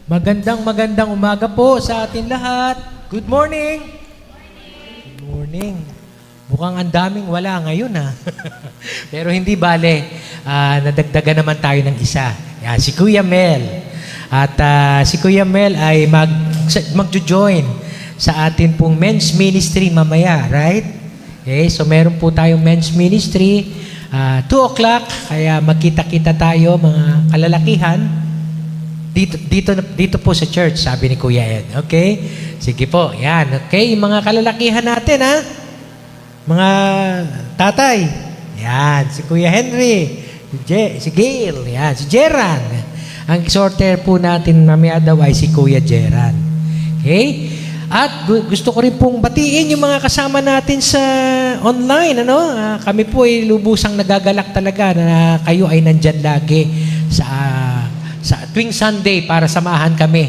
Magandang umaga po sa atin lahat. Good morning. Good morning. Mukhang ang daming wala ngayon ha. Pero hindi bale. Nadagdagan naman tayo ng isa. Yan, si Kuya Mel. At si Kuya Mel ay magjo-join sa atin pong men's ministry mamaya, right? Okay, so meron po tayong men's ministry. 2 o'clock, kaya magkita-kita tayo mga kalalakihan. Dito po sa church, sabi ni Kuya Ed. Okay? Sige po, yan. Okay, mga kalalakihan natin, ha? Mga tatay. Yan, si Kuya Henry. Si Gail. Yan, si Jeran. Ang exhorter po natin mamaya daw ay si Kuya Jeran. Okay? At gusto ko rin pong batiin yung mga kasama natin sa online, ano? Kami po ay lubusang nagagalak talaga na kayo ay nandyan lagi sa tuwing Sunday para samahan kami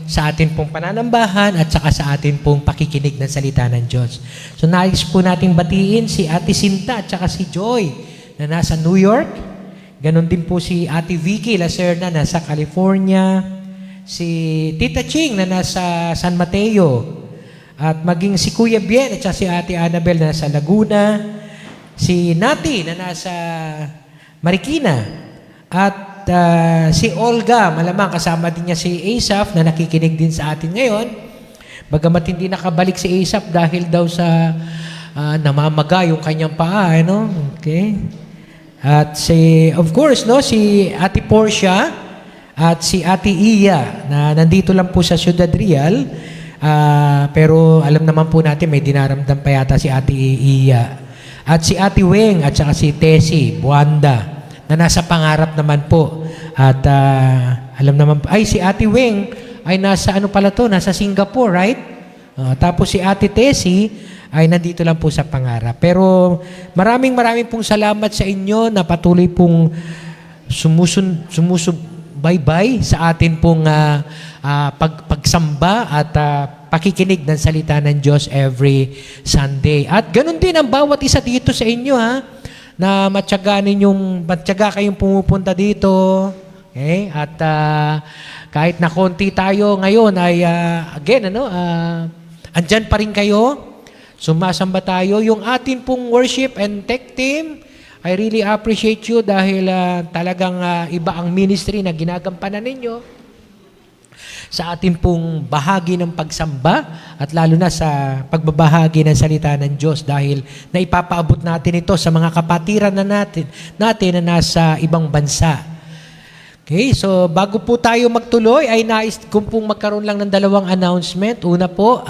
sa atin pong pananambahan at saka sa atin pong pakikinig ng salita ng Diyos. So nais po nating batiin si Ate Sinta at saka si Joy na nasa New York. Ganon din po si Ate Vicky Lacerna na nasa California. Si Tita Ching na nasa San Mateo. At maging si Kuya Bien at saka si Ate Annabel na nasa Laguna. Si Nati na nasa Marikina. At si Olga, malamang kasama din niya si Asaph na nakikinig din sa atin ngayon. Bagamat hindi nakabalik si Asaph dahil daw sa namamaga yung kanyang paa, ano? Okay. At of course, no, si Ate Portia at si Ate Iya na nandito lang po sa Ciudad Real. Pero alam naman po natin may dinaramdam pa yata si Ate Iya. At si Ate Weng at saka si Tessie Buanda na nasa Pangarap naman po. At alam naman, si Ate Weng ay nasa nasa Singapore, right? Tapos si Ate Tessie ay nandito lang po sa Pangarap. Pero maraming pong salamat sa inyo na patuloy pong sumusubaybay sa atin pong pagsamba at pakikinig ng salita ng Diyos every Sunday. At ganun din ang bawat isa dito sa inyo, ha? Na matyaga kayong pumupunta dito. Okay? At kahit na konti tayo ngayon ay andyan pa rin kayo. Sumasamba tayo. Yung atin pong worship and tech team, I really appreciate you dahil talagang iba ang ministry na ginagampanan ninyo sa ating pong bahagi ng pagsamba at lalo na sa pagbabahagi ng salita ng Diyos dahil naipapaabot natin ito sa mga kapatiran na natin na nasa ibang bansa. Okay, so bago po tayo magtuloy ay nais kong pong magkaroon lang ng 2 announcement. Una po,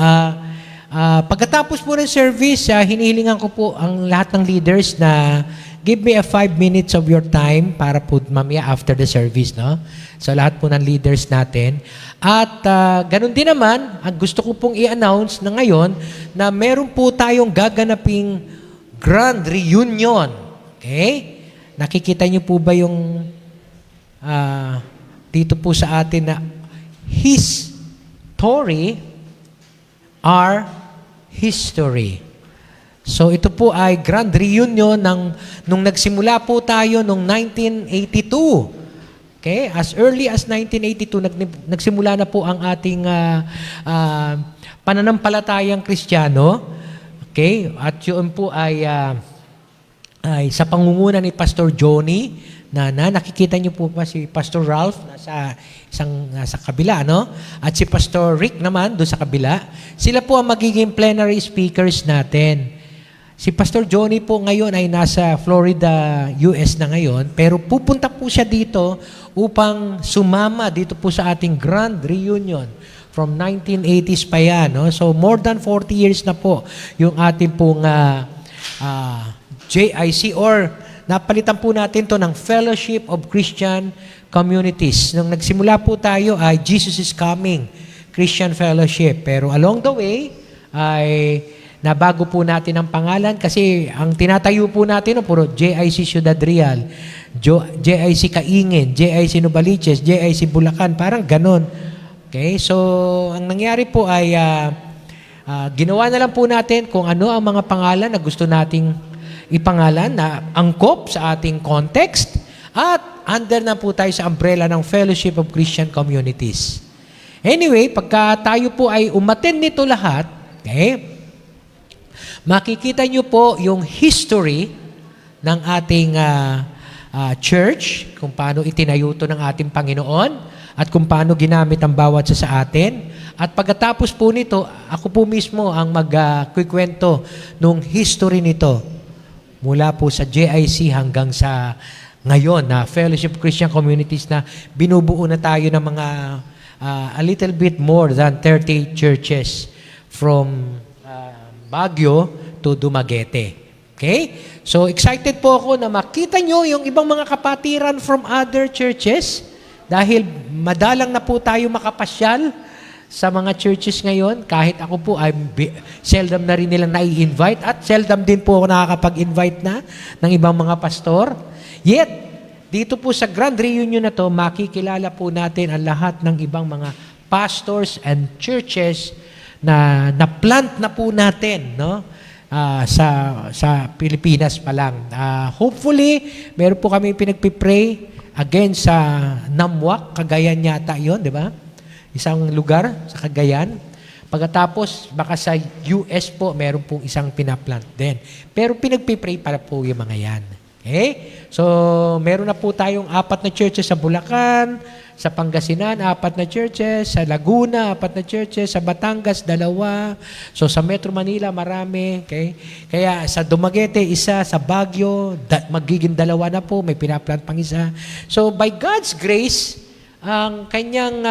pagkatapos po ng service, hinihilingan ko po ang lahat ng leaders na give me a 5 minutes of your time para po mamaya after the service, no? So lahat po ng leaders natin. At ganun din naman, ang gusto ko pong i-announce na ngayon na meron po tayong gaganaping grand reunion. Okay? Nakikita niyo po ba yung dito po sa atin na His story, our history. So ito po ay grand reunion nung nagsimula po tayo nung 1982. Okay? As early as 1982, nagsimula na po ang ating pananampalatayang Kristiyano. Okay? At yun po ay sa pangunguna ni Pastor Johnny, na nakikita niyo po pa si Pastor Ralph nasa kabila, no? At si Pastor Rick naman doon sa kabila. Sila po ang magiging plenary speakers natin. Si Pastor Johnny po ngayon ay nasa Florida, US na ngayon, pero pupunta po siya dito upang sumama dito po sa ating grand reunion from 1980s pa yan. No? So more than 40 years na po yung ating pong JIC or napalitan po natin to ng Fellowship of Christian Communities. Nung nagsimula po tayo ay Jesus is Coming Christian Fellowship. Pero along the way ay nabago po natin ang pangalan kasi ang tinatayo po natin puro JIC Ciudad Real, JIC Kaingin, JIC Novaliches, JIC Bulacan, parang ganon. Okay, so ang nangyari po ay ginawa na lang po natin kung ano ang mga pangalan na gusto nating ipangalan na angkop sa ating context at under na po tayo sa umbrella ng Fellowship of Christian Communities. Anyway, pagka tayo po ay umattend nito lahat, okay, makikita nyo po yung history ng ating church, kung paano itinayo ito ng ating Panginoon, at kung paano ginamit ang bawat sa atin. At pagkatapos po nito, ako po mismo ang magkukwento nung history nito mula po sa JIC hanggang sa ngayon na Fellowship of Christian Communities na binubuo na tayo ng mga a little bit more than 30 churches from Baguio to Dumaguete. Okay? So, excited po ako na makita nyo yung ibang mga kapatiran from other churches dahil madalang na po tayo makapasyal sa mga churches ngayon. Kahit ako po, seldom na rin nilang nai-invite at seldom din po ako nakakapag-invite na ng ibang mga pastor. Yet, dito po sa Grand Reunion na to, makikilala po natin ang lahat ng ibang mga pastors and churches na na-plant na po natin, no? Sa Pilipinas pa lang. Hopefully, meron po kami pinagpipray again sa Namwak, Cagayan yata yon, di ba? Isang lugar sa Cagayan. Pagkatapos, baka sa US po, meron pong isang pinaplant din. Pero pinagpipray para po yung mga yan. Okay? So, meron na po tayong 4 na churches sa Bulacan, sa Pangasinan, 4 na churches, sa Laguna, 4 na churches, sa Batangas, 2. So, sa Metro Manila, marami. Okay? Kaya sa Dumaguete, 1, sa Baguio, magiging 2 na po, may pinaplant pang 1. So, by God's grace, ang kanyang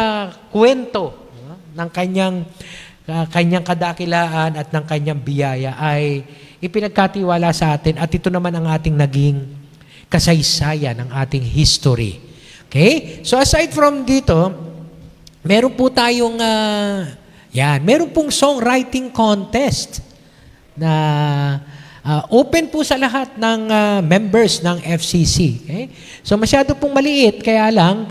kwento, ng kanyang kadakilaan at ng kanyang biyaya ay ipinagkatiwala sa atin at ito naman ang ating naging kasaysayan ng ating history. Okay? So aside from dito, meron po tayong meron pong songwriting contest na open po sa lahat ng members ng FCC. Okay? So masyado pong maliit, kaya lang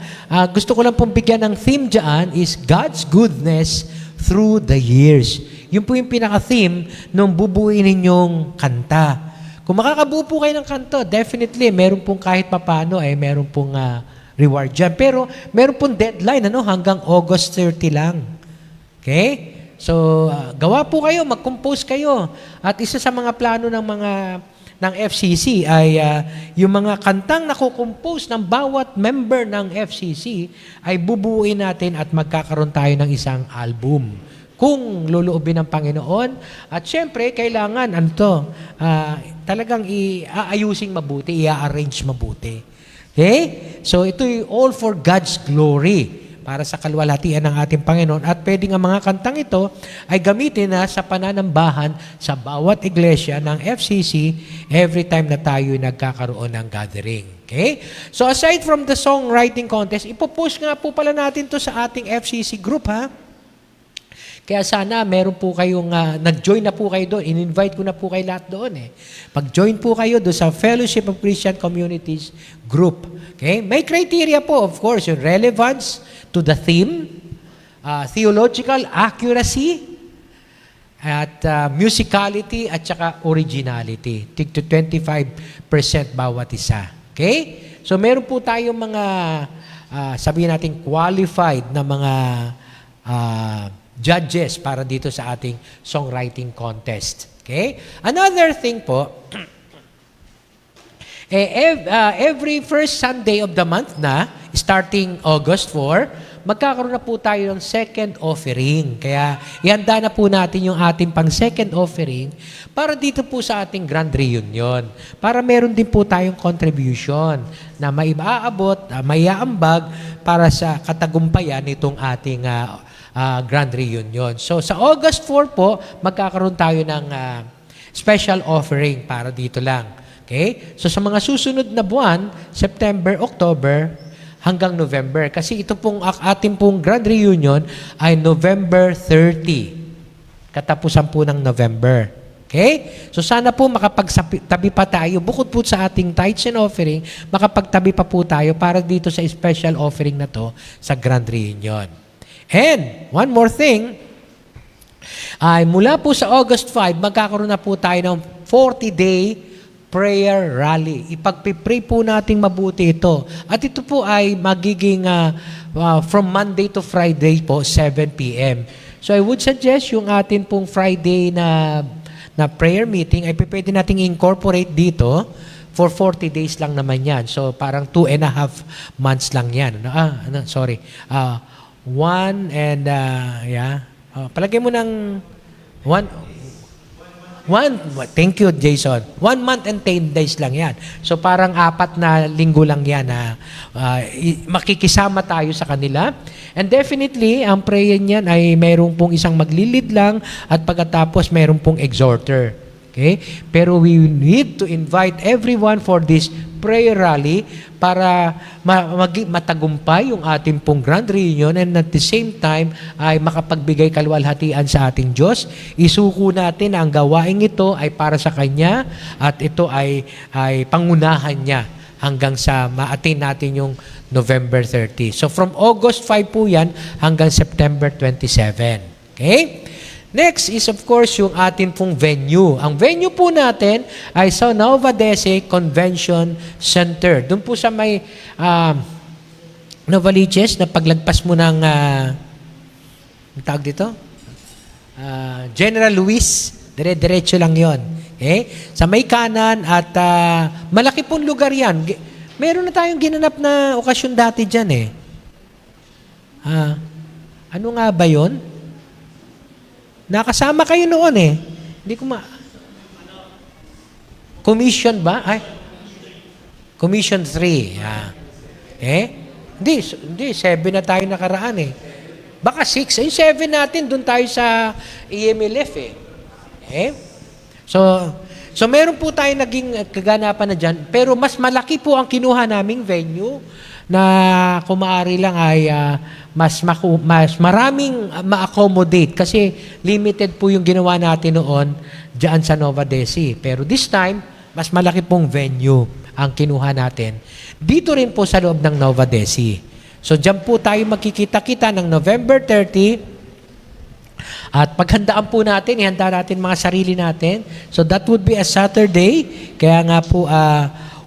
gusto ko lang pong bigyan ng theme dyan is God's goodness through the years. Yun po yung pinaka-theme nung bubuin ninyong kanta. Kung makakabuo po kayo ng kanto, definitely, meron pong kahit papano, meron pong reward dyan. Pero meron pong deadline, hanggang August 30 lang. Okay? So, gawa po kayo, mag-compose kayo. At isa sa mga plano ng FCC ay yung mga kantang nakukompose ng bawat member ng FCC ay bubuuin natin at magkakaroon tayo ng isang album. Kung luluobin ng Panginoon. At syempre, kailangan, talagang aayusing mabuti, i-arrange mabuti. Okay? So, ito'y all for God's glory para sa kalwalhatian ng ating Panginoon. At pwede nga mga kantang ito ay gamitin na sa pananambahan sa bawat iglesia ng FCC every time na tayo nagkakaroon ng gathering. Okay? So, aside from the songwriting contest, ipopost nga po pala natin to sa ating FCC group, ha? Kaya sana meron po kayong, nag-join na po kayo doon. In-invite ko na po kayo lahat doon. Pag-join po kayo doon sa Fellowship of Christian Communities group. Okay? May criteria po, of course, yung relevance to the theme, theological accuracy, at musicality, at saka originality. Tig to 25% bawat isa. Okay? So meron po tayong mga, sabihin natin, qualified na mga judges para dito sa ating songwriting contest. Okay? Another thing po, every first Sunday of the month na, starting August 4, magkakaroon na po tayo ng second offering. Kaya ihanda na po natin yung ating pang second offering para dito po sa ating Grand Reunion. Para meron din po tayong contribution na maiaabot, maiaambag para sa katagumpayan nitong ating Grand Reunion. So, sa August 4 po, magkakaroon tayo ng special offering para dito lang. Okay? So, sa mga susunod na buwan, September, October, hanggang November. Kasi ito pong ating pong Grand Reunion ay November 30. Katapusan po ng November. Okay? So, sana po makapagtabi pa tayo, bukod po sa ating tithes and offering, makapagtabi pa po tayo para dito sa special offering na to sa Grand Reunion. And, one more thing, ay mula po sa August 5, magkakaroon na po tayo ng 40-day prayer rally. Ipagpipray po natin mabuti ito. At ito po ay magiging from Monday to Friday po, 7 p.m. So I would suggest yung atin pong Friday na prayer meeting ay pwede nating incorporate dito for 40 days lang naman yan. So parang 2.5 months lang yan. Sorry. 1 and, palagay mo ng 1, thank you, Jason. 1 month and 10 days lang yan. So parang 4 na linggo lang yan na makikisama tayo sa kanila. And definitely, ang prayer niyan ay mayroong pong isang maglilid lang at pagkatapos mayroong pong exhorter. Okay? Pero we need to invite everyone for this prayer rally para matagumpay yung ating pong grand reunion and at the same time ay makapagbigay kaluwalhatian sa ating Diyos. Isuko natin na ang gawaing ito ay para sa Kanya at ito ay pangunahan niya hanggang sa ma-attain natin yung November 30. So from August 5 po yan hanggang September 27. Okay? Next is of course yung atin pong venue. Ang venue po natin ay sa Nova Dece Convention Center. Doon po sa may Novaliches na paglagpas mo ng ang tawag dito? General Luis. Diretso lang yon. Okay? Sa may kanan at malaki pong lugar yan. Meron na tayong ginanap na okasyon dati dyan eh. Ano nga ba yon? Nakasama kayo noon eh. Hindi ko Commission ba? Commission 3. Hindi, 7 na tayo nakaraan eh. Baka 6. 7 natin, doon tayo sa EMLF eh. So meron po tayo naging kaganapan na dyan, pero mas malaki po ang kinuha naming venue na kung maaari lang ay mas maraming ma-accommodate kasi limited po yung ginawa natin noon dyan sa Nova Dece. Pero this time, mas malaki pong venue ang kinuha natin. Dito rin po sa loob ng Nova Dece. So dyan po tayo magkikita-kita ng November 30 at paghandaan po natin, ihanda natin mga sarili natin. So that would be a Saturday. Kaya nga po,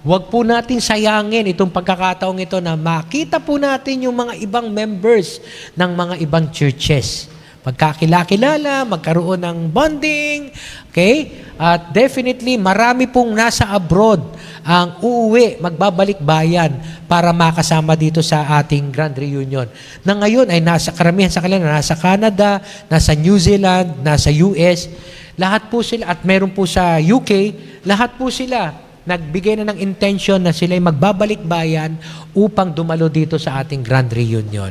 wag po natin sayangin itong pagkakataong ito na makita po natin yung mga ibang members ng mga ibang churches. Magkakilala, magkaroon ng bonding, okay? At definitely, marami pong nasa abroad ang uuwi, magbabalik bayan para makasama dito sa ating Grand Reunion. Na ngayon ay karamihan sa kanila nasa Canada, nasa New Zealand, nasa US. Lahat po sila, at meron po sa UK, lahat po sila nagbigay na ng intention na sila'y magbabalik bayan upang dumalo dito sa ating Grand Reunion.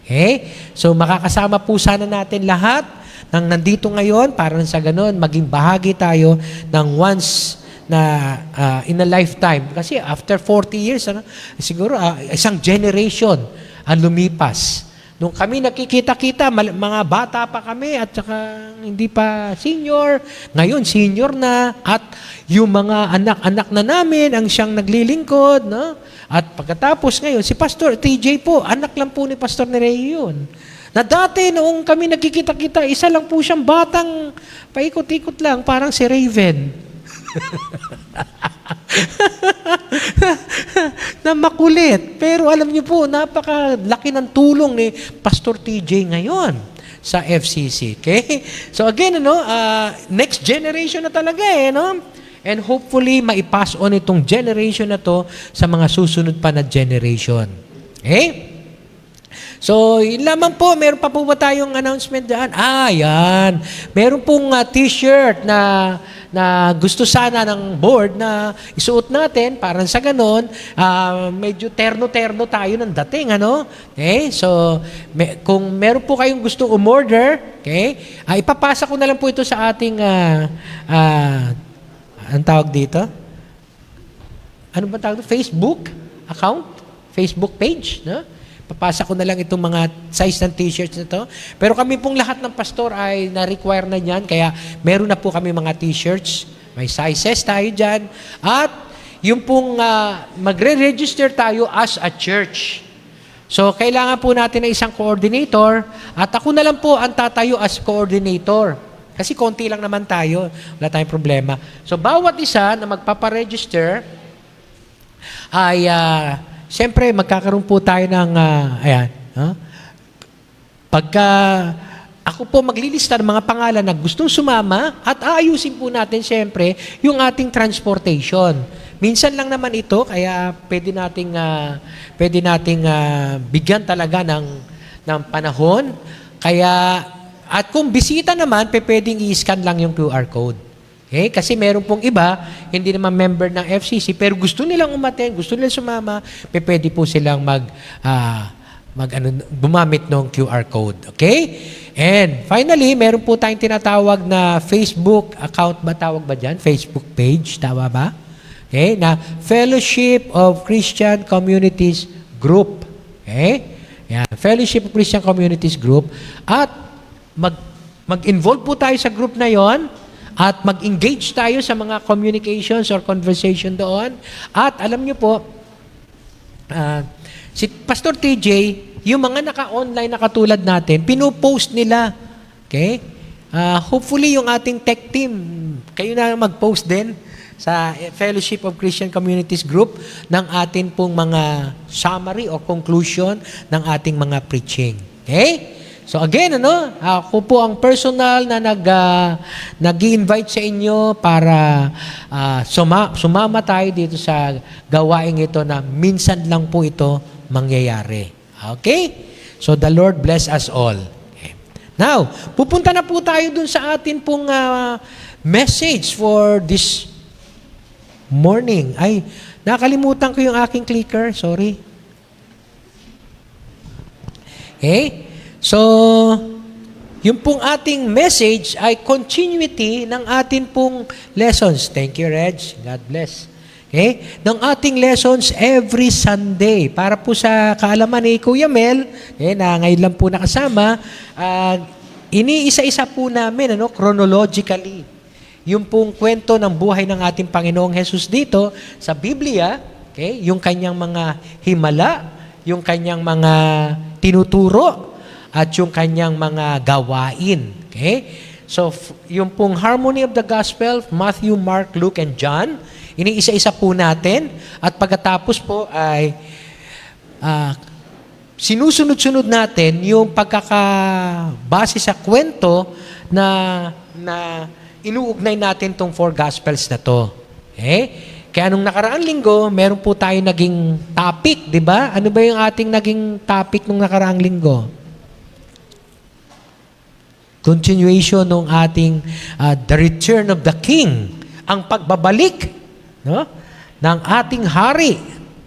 Okay? So makakasama po sana natin lahat ng nandito ngayon para sa ganun, maging bahagi tayo ng once na in a lifetime. Kasi after 40 years, siguro isang generation ang lumipas. Nung kami nakikita-kita, mga bata pa kami at saka hindi pa senior. Ngayon, senior na. At yung mga anak-anak na namin ang siyang naglilingkod. No? At pagkatapos ngayon, si Pastor TJ po, anak lang po ni Pastor Nereo yun. Na dati, noong kami nakikita-kita, isa lang po siyang batang paikot-ikot lang, parang si Raven. Na makulit. Pero alam niyo po, napakalaki ng tulong ni Pastor TJ ngayon sa FCC. Okay? So again, next generation na talaga And hopefully, maipass on itong generation na to sa mga susunod pa na generation. Okay? So, yun lamang po. Meron pa po ba tayong announcement dyan? Yan. Meron pong t-shirt na gusto sana ng board na isuot natin, parang sa ganon, medyo terno-terno tayo ng dating, Okay? So, kung meron po kayong gusto umorder, okay, ipapasa ko na lang po ito sa ating, ang tawag dito? Ano ba tawag dito? Facebook account? Facebook page, no? Papasa ko na lang itong mga size ng t-shirts na to. Pero kami pong lahat ng pastor ay na-require na yan. Kaya meron na po kami mga t-shirts. May sizes tayo dyan. At yung pong magre-register tayo as a church. So, kailangan po natin ng isang coordinator. At ako na lang po ang tatayo as coordinator. Kasi konti lang naman tayo. Wala tayong problema. So, bawat isa na magpaparegister ay siyempre, magkakaroon po tayo ng, ayan, pagka ako po maglilista ng mga pangalan na gustong sumama at aayusin po natin siyempre yung ating transportation. Minsan lang naman ito, kaya pwede nating bigyan talaga ng panahon. Kaya, at kung bisita naman, pwedeng i-scan lang yung QR code. Okay? Kasi meron pong iba, hindi naman member ng FCC, pero gusto nilang umattend, gusto nilang sumama, pwede po silang gumamit ng QR code. Okay? And finally, meron po tayong tinatawag na Facebook account ba? Tawag ba dyan? Facebook page. Tama ba? Okay? Na Fellowship of Christian Communities Group. Okay? Yan. Fellowship of Christian Communities Group. At mag-involve po tayo sa group na yon at mag-engage tayo sa mga communications or conversation doon. At alam nyo po, si Pastor TJ, yung mga naka-online na katulad natin, pinopost nila. Okay? Hopefully, yung ating tech team, kayo na mag-post din sa Fellowship of Christian Communities Group ng atin pong mga summary o conclusion ng ating mga preaching. Okay? So again, ako po ang personal na nag-i-invite sa inyo para sumama tayo dito sa gawaing ito na minsan lang po ito mangyayari. Okay? So the Lord bless us all. Okay. Now, pupunta na po tayo dun sa atin pong message for this morning. Ay, nakalimutan ko yung aking clicker. Sorry. Okay? So, yung pong ating message ay continuity ng atin pong lessons. Thank you, Reg. God bless. Okay? Ng ating lessons every Sunday. Para po sa kaalaman ni Kuya Mel, na ngayon lang po nakasama, iniisa-isa po namin, chronologically, yung pong kwento ng buhay ng ating Panginoong Jesus dito sa Biblia, okay? Yung kanyang mga himala, yung kanyang mga tinuturo, at yung kanyang mga gawain. Okay? So, yung pong harmony of the gospel, Matthew, Mark, Luke, and John, iniisa-isa po natin. At pagkatapos po ay sinusunod-sunod natin yung pagkakabase sa kwento na inuugnay natin tong 4 gospels na to. Okay? Kaya nung nakaraang linggo, meron po tayo naging topic, di ba? Ano ba yung ating naging topic nung nakaraang linggo? Continuation ng ating the return of the king, ang pagbabalik, ng ating hari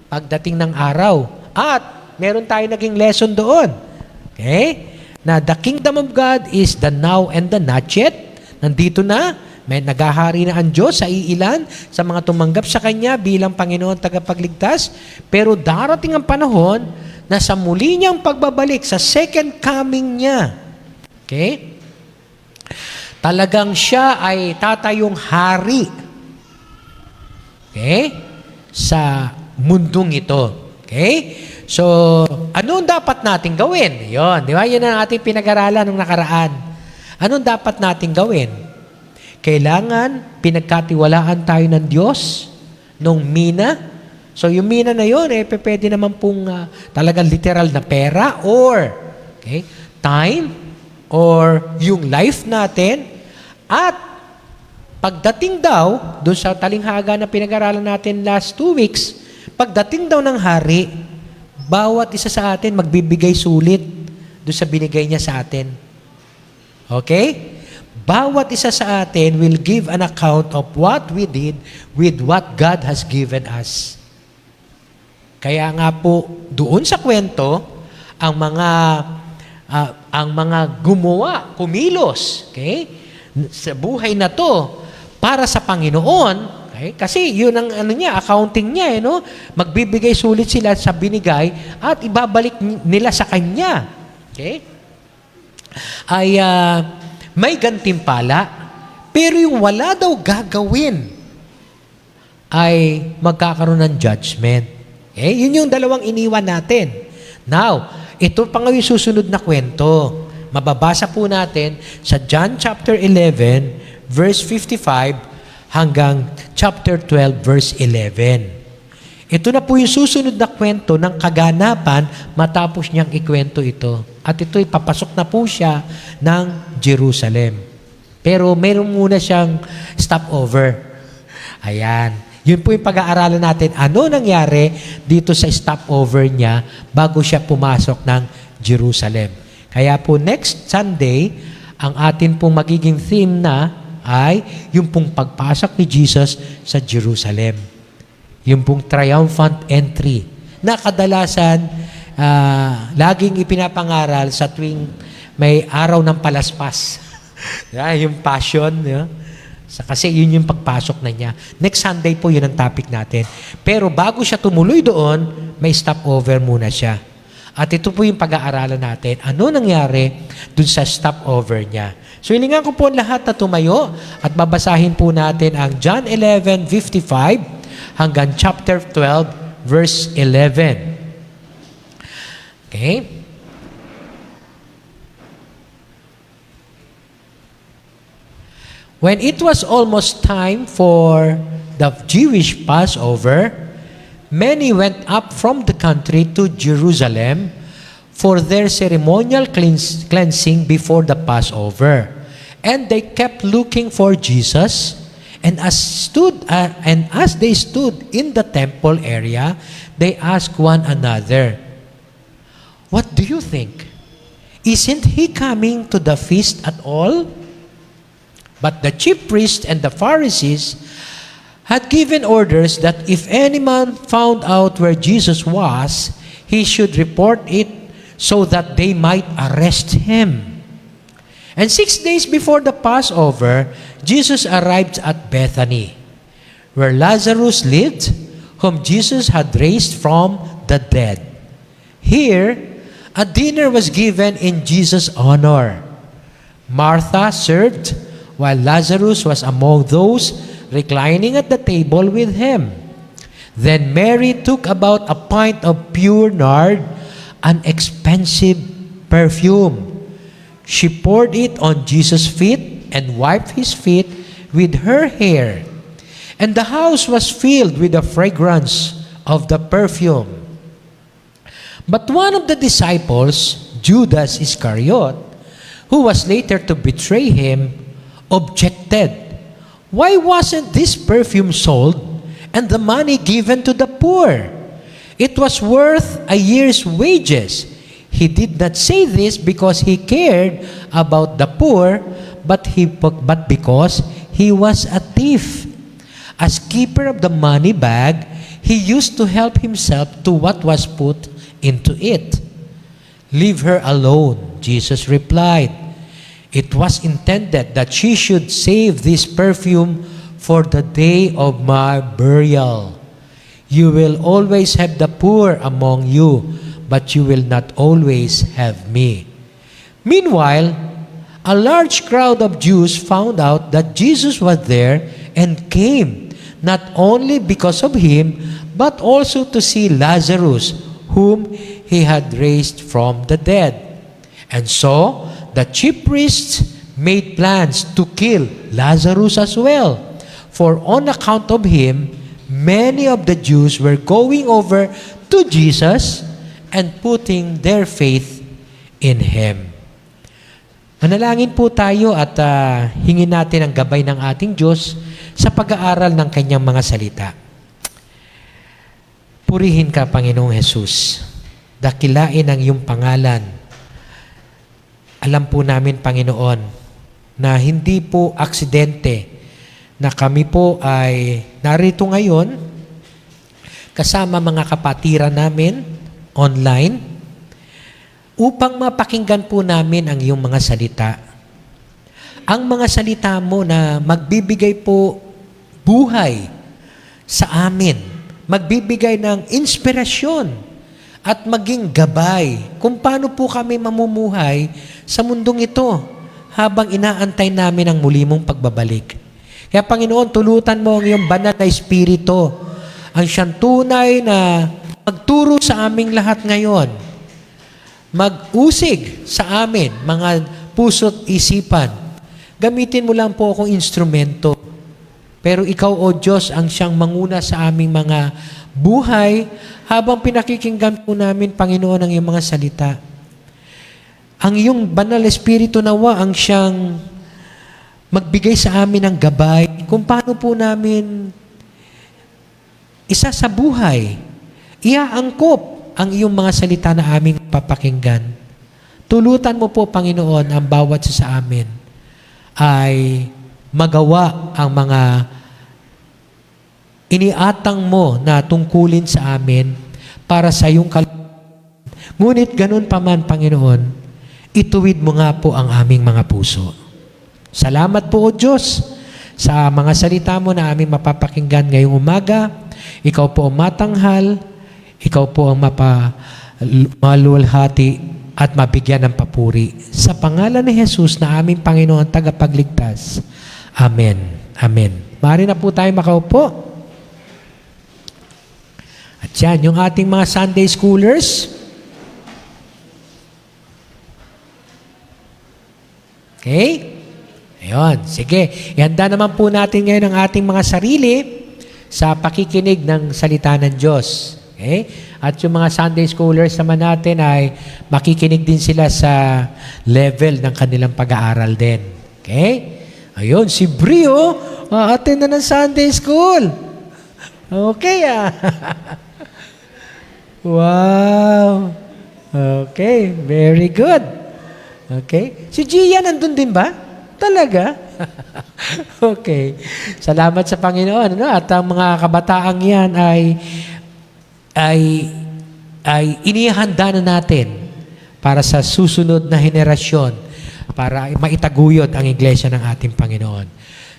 pagdating ng araw. At meron tayo naging lesson doon. Okay? Na the kingdom of God is the now and the not yet. Nandito na, may naghahari na ang Diyos sa iilan sa mga tumanggap sa Kanya bilang Panginoon tagapagligtas. Pero darating ang panahon na sa muli niyang pagbabalik, sa second coming niya, okay? Talagang siya ay tatayong hari. Okay? Sa mundong ito. Okay? So, anong dapat natin gawin? Yon, di ba? Yun ang ating pinag-aralan nung nakaraan. Anong dapat natin gawin? Kailangan pinagkatiwalaan tayo ng Diyos nung mina. So, yung mina na yun, pwede naman pong talagang literal na pera or time or yung life natin. At pagdating daw, doon sa talinghaga na pinag-aralan natin last 2 weeks, pagdating daw ng hari, bawat isa sa atin magbibigay sulit doon sa binigay niya sa atin. Okay? Bawat isa sa atin will give an account of what we did with what God has given us. Kaya nga po, doon sa kwento, ang mga gumawa, kumilos, okay? Sa buhay na to, para sa Panginoon, okay? Kasi yun ang accounting niya, magbibigay sulit sila sa binigay at ibabalik nila sa Kanya. Okay? Ay may gantimpala, pero yung wala daw gagawin ay magkakaroon ng judgment. Okay? Yun yung dalawang iniwan natin. Now, ito pa nga yung susunod na kwento. Mababasa po natin sa John chapter 11, verse 55 hanggang chapter 12, verse 11. Ito na po yung susunod na kwento ng kaganapan matapos niyang ikwento ito. At ito'y papasok na po siya ng Jerusalem. Pero meron muna siyang stopover. Ayan. Yun po yung pag-aaralan natin. Ano nangyari dito sa stopover niya bago siya pumasok ng Jerusalem. Kaya po next Sunday, ang atin pong magiging theme na ay yung pong pagpasok ni Jesus sa Jerusalem. Yung pong triumphant entry na kadalasan laging ipinapangaral sa tuwing may araw ng palaspas. Yung passion. Kasi yun yung pagpasok na niya. Next Sunday po yun ang topic natin. Pero bago siya tumuloy doon, may stopover muna siya. At ito po yung pag-aaralan natin. Ano nangyari dun sa stopover niya? So hilingan ko po lahat na tumayo at babasahin po natin ang John 11:55 hanggang chapter 12, verse 11. Okay? When it was almost time for the Jewish Passover, many went up from the country to Jerusalem for their ceremonial cleansing before the Passover. And they kept looking for Jesus. And as they stood in the temple area, they asked one another, "What do you think? Isn't he coming to the feast at all?" But the chief priests and the Pharisees had given orders that if any man found out where Jesus was, he should report it so that they might arrest him. And 6 days before the Passover, Jesus arrived at Bethany, where Lazarus lived, whom Jesus had raised from the dead. Here, a dinner was given in Jesus' honor. Martha served, while Lazarus was among those reclining at the table with him. Then Mary took about a pint of pure nard, an expensive perfume. She poured it on Jesus' feet and wiped his feet with her hair. And the house was filled with the fragrance of the perfume. But one of the disciples, Judas Iscariot, who was later to betray him, objected. "Why wasn't this perfume sold and the money given to the poor? It was worth a year's wages." He did not say this because he cared about the poor, but because he was a thief. As keeper of the money bag, he used to help himself to what was put into it. "Leave her alone," Jesus replied. "It was intended that she should save this perfume for the day of my burial. You will always have the poor among you, but you will not always have me." Meanwhile, a large crowd of Jews found out that Jesus was there and came, not only because of him, but also to see Lazarus, whom he had raised from the dead. And so, the chief priests made plans to kill Lazarus as well, for on account of him, many of the Jews were going over to Jesus and putting their faith in Him. Manalangin po tayo at hingin natin ang gabay ng ating Diyos sa pag-aaral ng Kanyang mga salita. Purihin ka, Panginoong Jesus. Dakilain ang iyong pangalan. Alam po namin, Panginoon, na hindi po aksidente na kami po ay narito ngayon kasama mga kapatiran namin online upang mapakinggan po namin ang iyong mga salita. Ang mga salita mo na magbibigay po buhay sa amin, magbibigay ng inspirasyon at maging gabay kung paano po kami mamumuhay sa mundong ito habang inaantay namin ang muli mong pagbabalik. Kaya Panginoon, tulutan mo ang iyong banal na Espiritu, ang siyang tunay na magturo sa aming lahat ngayon, mag-usig sa amin, mga puso't isipan. Gamitin mo lang po akong instrumento Pero ikaw, O Diyos, ang siyang manguna sa aming mga buhay habang pinakikinggan po namin, Panginoon, ang iyong mga salita. Ang iyong banal Espiritu nawa ang siyang magbigay sa amin ng gabay kung paano po namin isa sa buhay, iaangkop ang iyong mga salita na aming papakinggan. Tulutan mo po, Panginoon, ang bawat sa amin ay magawa ang mga iniatang mo na tungkulin sa amin para sa iyong Ngunit ganun pa man, Panginoon, ituwid mo nga po ang aming mga puso. Salamat po, O Diyos, sa mga salita mo na aming mapapakinggan ngayong umaga. Ikaw po ang matanghal, ikaw po ang maluwalhati at mabigyan ng papuri. Sa pangalan ni Jesus na aming Panginoon tagapagligtas. Amen. Amen. Maaari na po tayo makaupo. At yan, yung ating mga Sunday schoolers. Okay? Ayun, sige. Ihanda naman po natin ngayon ang ating mga sarili sa pakikinig ng salita ng Diyos. Okay? At yung mga Sunday scholars naman natin ay makikinig din sila sa level ng kanilang pag-aaral din. Okay? Ayun, si Brio, attend na ng Sunday school. Okay, Wow. Okay, very good. Okay. Si Gia nandun din ba? Talaga? Okay. Salamat sa Panginoon. No? At ang mga kabataang yan ay inihanda na natin para sa susunod na henerasyon para maitaguyod ang iglesia ng ating Panginoon.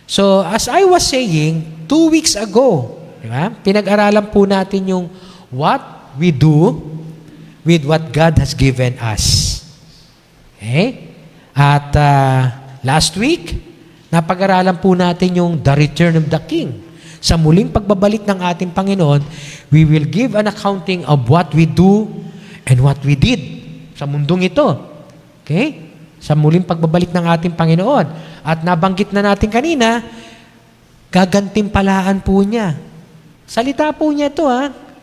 So, as I was saying, 2 weeks ago, di ba? Pinag-aralan po natin yung what we do with what God has given us. Okay? At last week, napag-aralan po natin yung the return of the King. Sa muling pagbabalik ng ating Panginoon, we will give an accounting of what we do and what we did sa mundong ito. Okay? Sa muling pagbabalik ng ating Panginoon. At nabanggit na natin kanina, gagantimpalaan po niya. Salita po niya ito,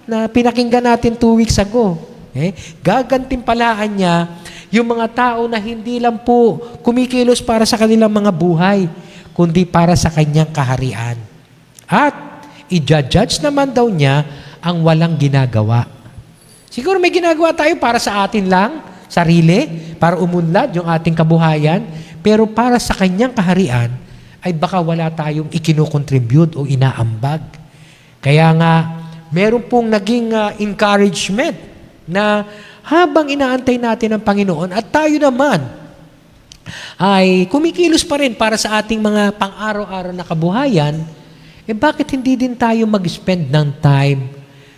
na pinakinggan natin 2 weeks ago. Okay? Gagantimpalaan niya yung mga tao na hindi lang po kumikilos para sa kanilang mga buhay, kundi para sa kanyang kaharian. At i-judge naman daw niya ang walang ginagawa. Siguro may ginagawa tayo para sa atin lang, sarili, para umunlad yung ating kabuhayan, pero para sa kanyang kaharian, ay baka wala tayong ikinukontribute o inaambag. Kaya nga, meron pong naging encouragement na habang inaantay natin ang Panginoon at tayo naman ay kumikilos pa rin para sa ating mga pang-araw-araw na kabuhayan, bakit hindi din tayo mag-spend ng time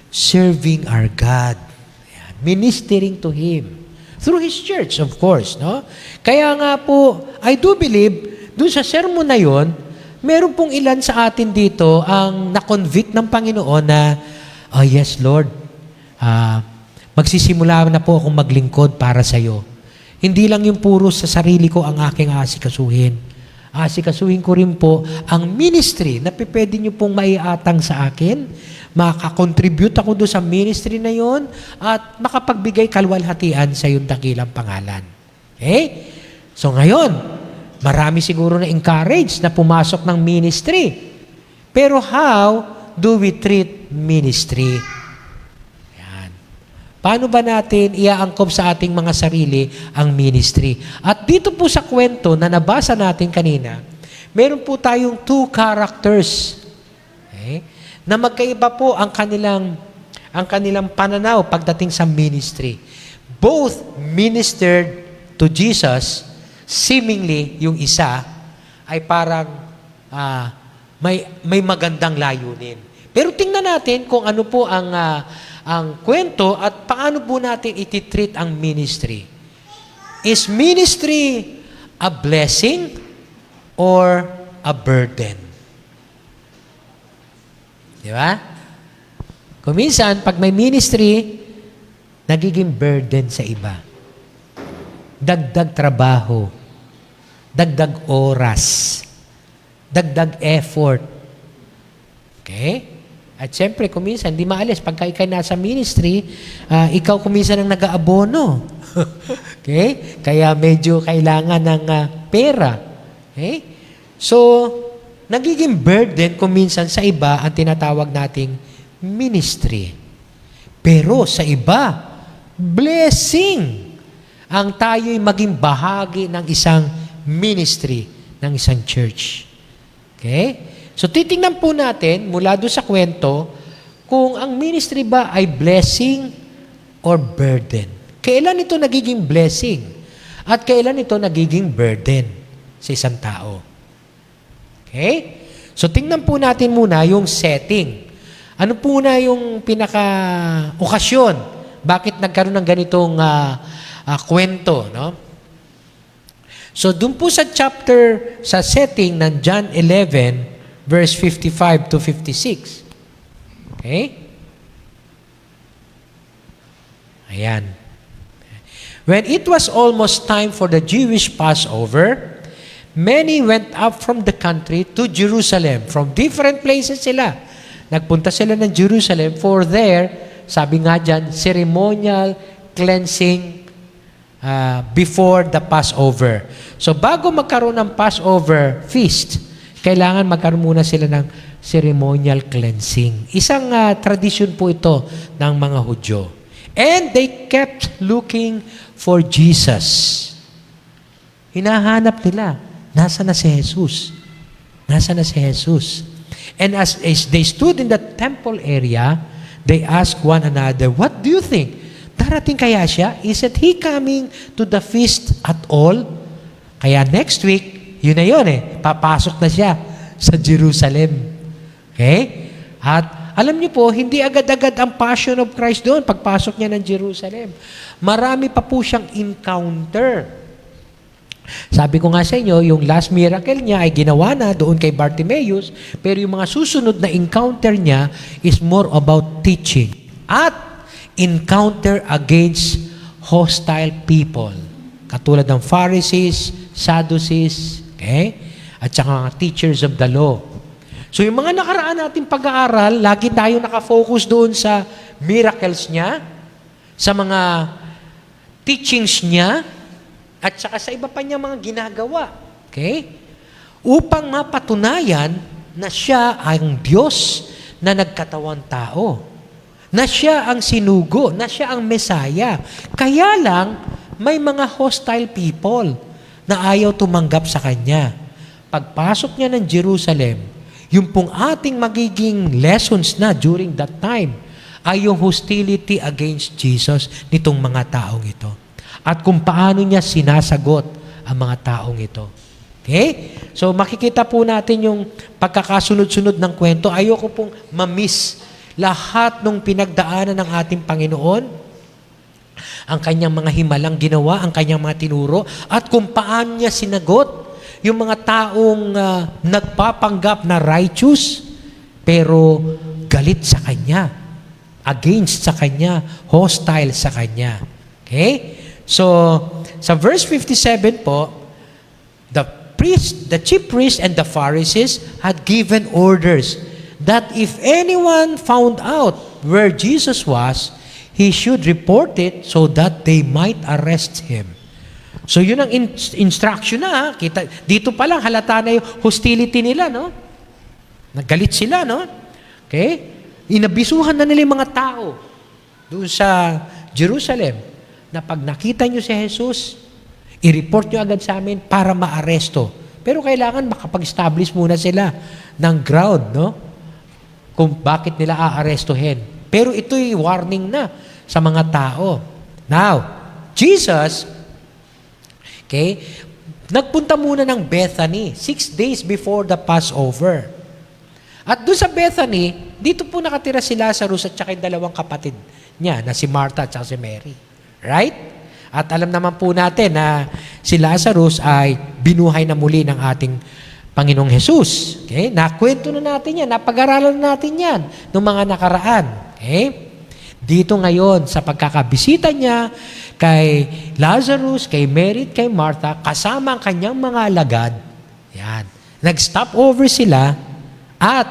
serving our God? Ayan, ministering to Him. Through His church, of course. No? Kaya nga po, I do believe, dun sa sermon na yon, meron pong ilan sa atin dito ang na-convict ng Panginoon na, oh yes, Lord, magsisimula na po akong maglingkod para sa iyo. Hindi lang yung puro sa sarili ko ang aking aasikasuhin. Asikasuhin ko rin po ang ministry na pwede nyo pong maiatang sa akin. Makakontribute ako doon sa ministry na yon at makapagbigay kalwalhatian sa iyong dakilang pangalan. Okay? So ngayon, marami siguro na encourage na pumasok ng ministry. Pero how do we treat ministry? Paano ba natin iaangkop sa ating mga sarili ang ministry? At dito po sa kwento na nabasa natin kanina, meron po tayong 2 characters. Okay? Na magkaiba po ang kanilang pananaw pagdating sa ministry. Both ministered to Jesus, seemingly yung isa ay parang may magandang layunin. Pero tingnan natin kung ano po ang kwento at paano po natin ititreat ang ministry. Is ministry a blessing or a burden? Di ba? Kung minsan, pag may ministry, nagiging burden sa iba. Dagdag trabaho, dagdag oras, dagdag effort, Okay? At siyempre, kuminsan, hindi maalis. Pagka ikay nasa ministry, ikaw kuminsan ang nag-aabono. Okay? Kaya medyo kailangan ng pera. Okay? So, nagiging burden kuminsan sa iba ang tinatawag nating ministry. Pero sa iba, blessing ang tayo'y maging bahagi ng isang ministry, ng isang church. Okay? So, titingnan po natin mula doon sa kwento kung ang ministry ba ay blessing or burden. Kailan ito nagiging blessing? At kailan ito nagiging burden sa isang tao? Okay? So, tingnan po natin muna yung setting. Ano po na yung pinaka-okasyon? Bakit nagkaroon ng ganitong kwento, no? So, dun po sa sa setting ng John 11, verse 55 to 56. Okay? Ayan. When it was almost time for the Jewish Passover, many went up from the country to Jerusalem. From different places sila. Nagpunta sila ng Jerusalem for their, sabi nga dyan, ceremonial cleansing before the Passover. So bago magkaroon ng Passover feast, kailangan magkaroon muna sila ng ceremonial cleansing. Isang tradisyon po ito ng mga Hudyo. And they kept looking for Jesus. Hinahanap nila, nasa na si Jesus? Nasa na si Jesus? And as they stood in the temple area, they asked one another, "What do you think? Darating kaya siya? Isn't he coming to the feast at all?" Kaya next week, yun na yun papasok na siya sa Jerusalem. Okay? At alam niyo po, hindi agad-agad ang passion of Christ doon pagpasok niya ng Jerusalem. Marami pa po siyang encounter. Sabi ko nga sa inyo, yung last miracle niya ay ginawa na doon kay Bartimaeus, pero yung mga susunod na encounter niya is more about teaching at encounter against hostile people. Katulad ng Pharisees, Sadducees, okay? At saka mga teachers of the law. So yung mga nakaraan natin pag-aaral, lagi tayo nakafocus doon sa miracles niya, sa mga teachings niya, at saka sa iba pa niya mga ginagawa. Okay? Upang mapatunayan na siya ang Diyos na nagkatawang tao. Na siya ang sinugo, na siya ang Mesaya. Kaya lang, may mga hostile people na ayaw tumanggap sa Kanya. Pagpasok niya ng Jerusalem, yung pong ating magiging lessons na during that time ay yung hostility against Jesus nitong mga taong ito. At kung paano niya sinasagot ang mga taong ito. Okay? So makikita po natin yung pagkakasunod-sunod ng kwento. Ayoko pong ma-miss lahat ng pinagdaanan ng ating Panginoon, ang kanyang mga himalang ginawa, ang kanyang mga tinuro, at kung paano niya sinagot yung mga taong nagpapanggap na righteous, pero galit sa kanya, against sa kanya, hostile sa kanya. Okay? So, sa verse 57 po, the chief priests and the Pharisees had given orders that if anyone found out where Jesus was, he should report it so that they might arrest him. So yun ang instruction na. Kita, dito pa lang halata na yung hostility nila, no? Nagalit sila, no? Okay? Inabisuhan na nila yung mga tao doon sa Jerusalem na pag nakita nyo si Jesus, i-report nyo agad sa amin para maaresto. Pero kailangan makapag-establish muna sila ng ground, no? Kung bakit nila aarestuhin. Pero ito'y warning na sa mga tao. Now, Jesus, okay, nagpunta muna ng Bethany 6 days before the Passover. At doon sa Bethany, dito po nakatira si Lazarus at saka yung dalawang kapatid niya na si Martha at saka si Mary. Right? At alam naman po natin na si Lazarus ay binuhay na muli ng ating Panginoong Jesus. Okay? Nakwento na natin yan, napag-aralan na natin yan noong mga nakaraan. Okay? Dito ngayon, sa pagkakabisita niya kay Lazarus, kay Mary, kay Martha, kasama ang kanyang mga alagad, yan, nag-stop over sila at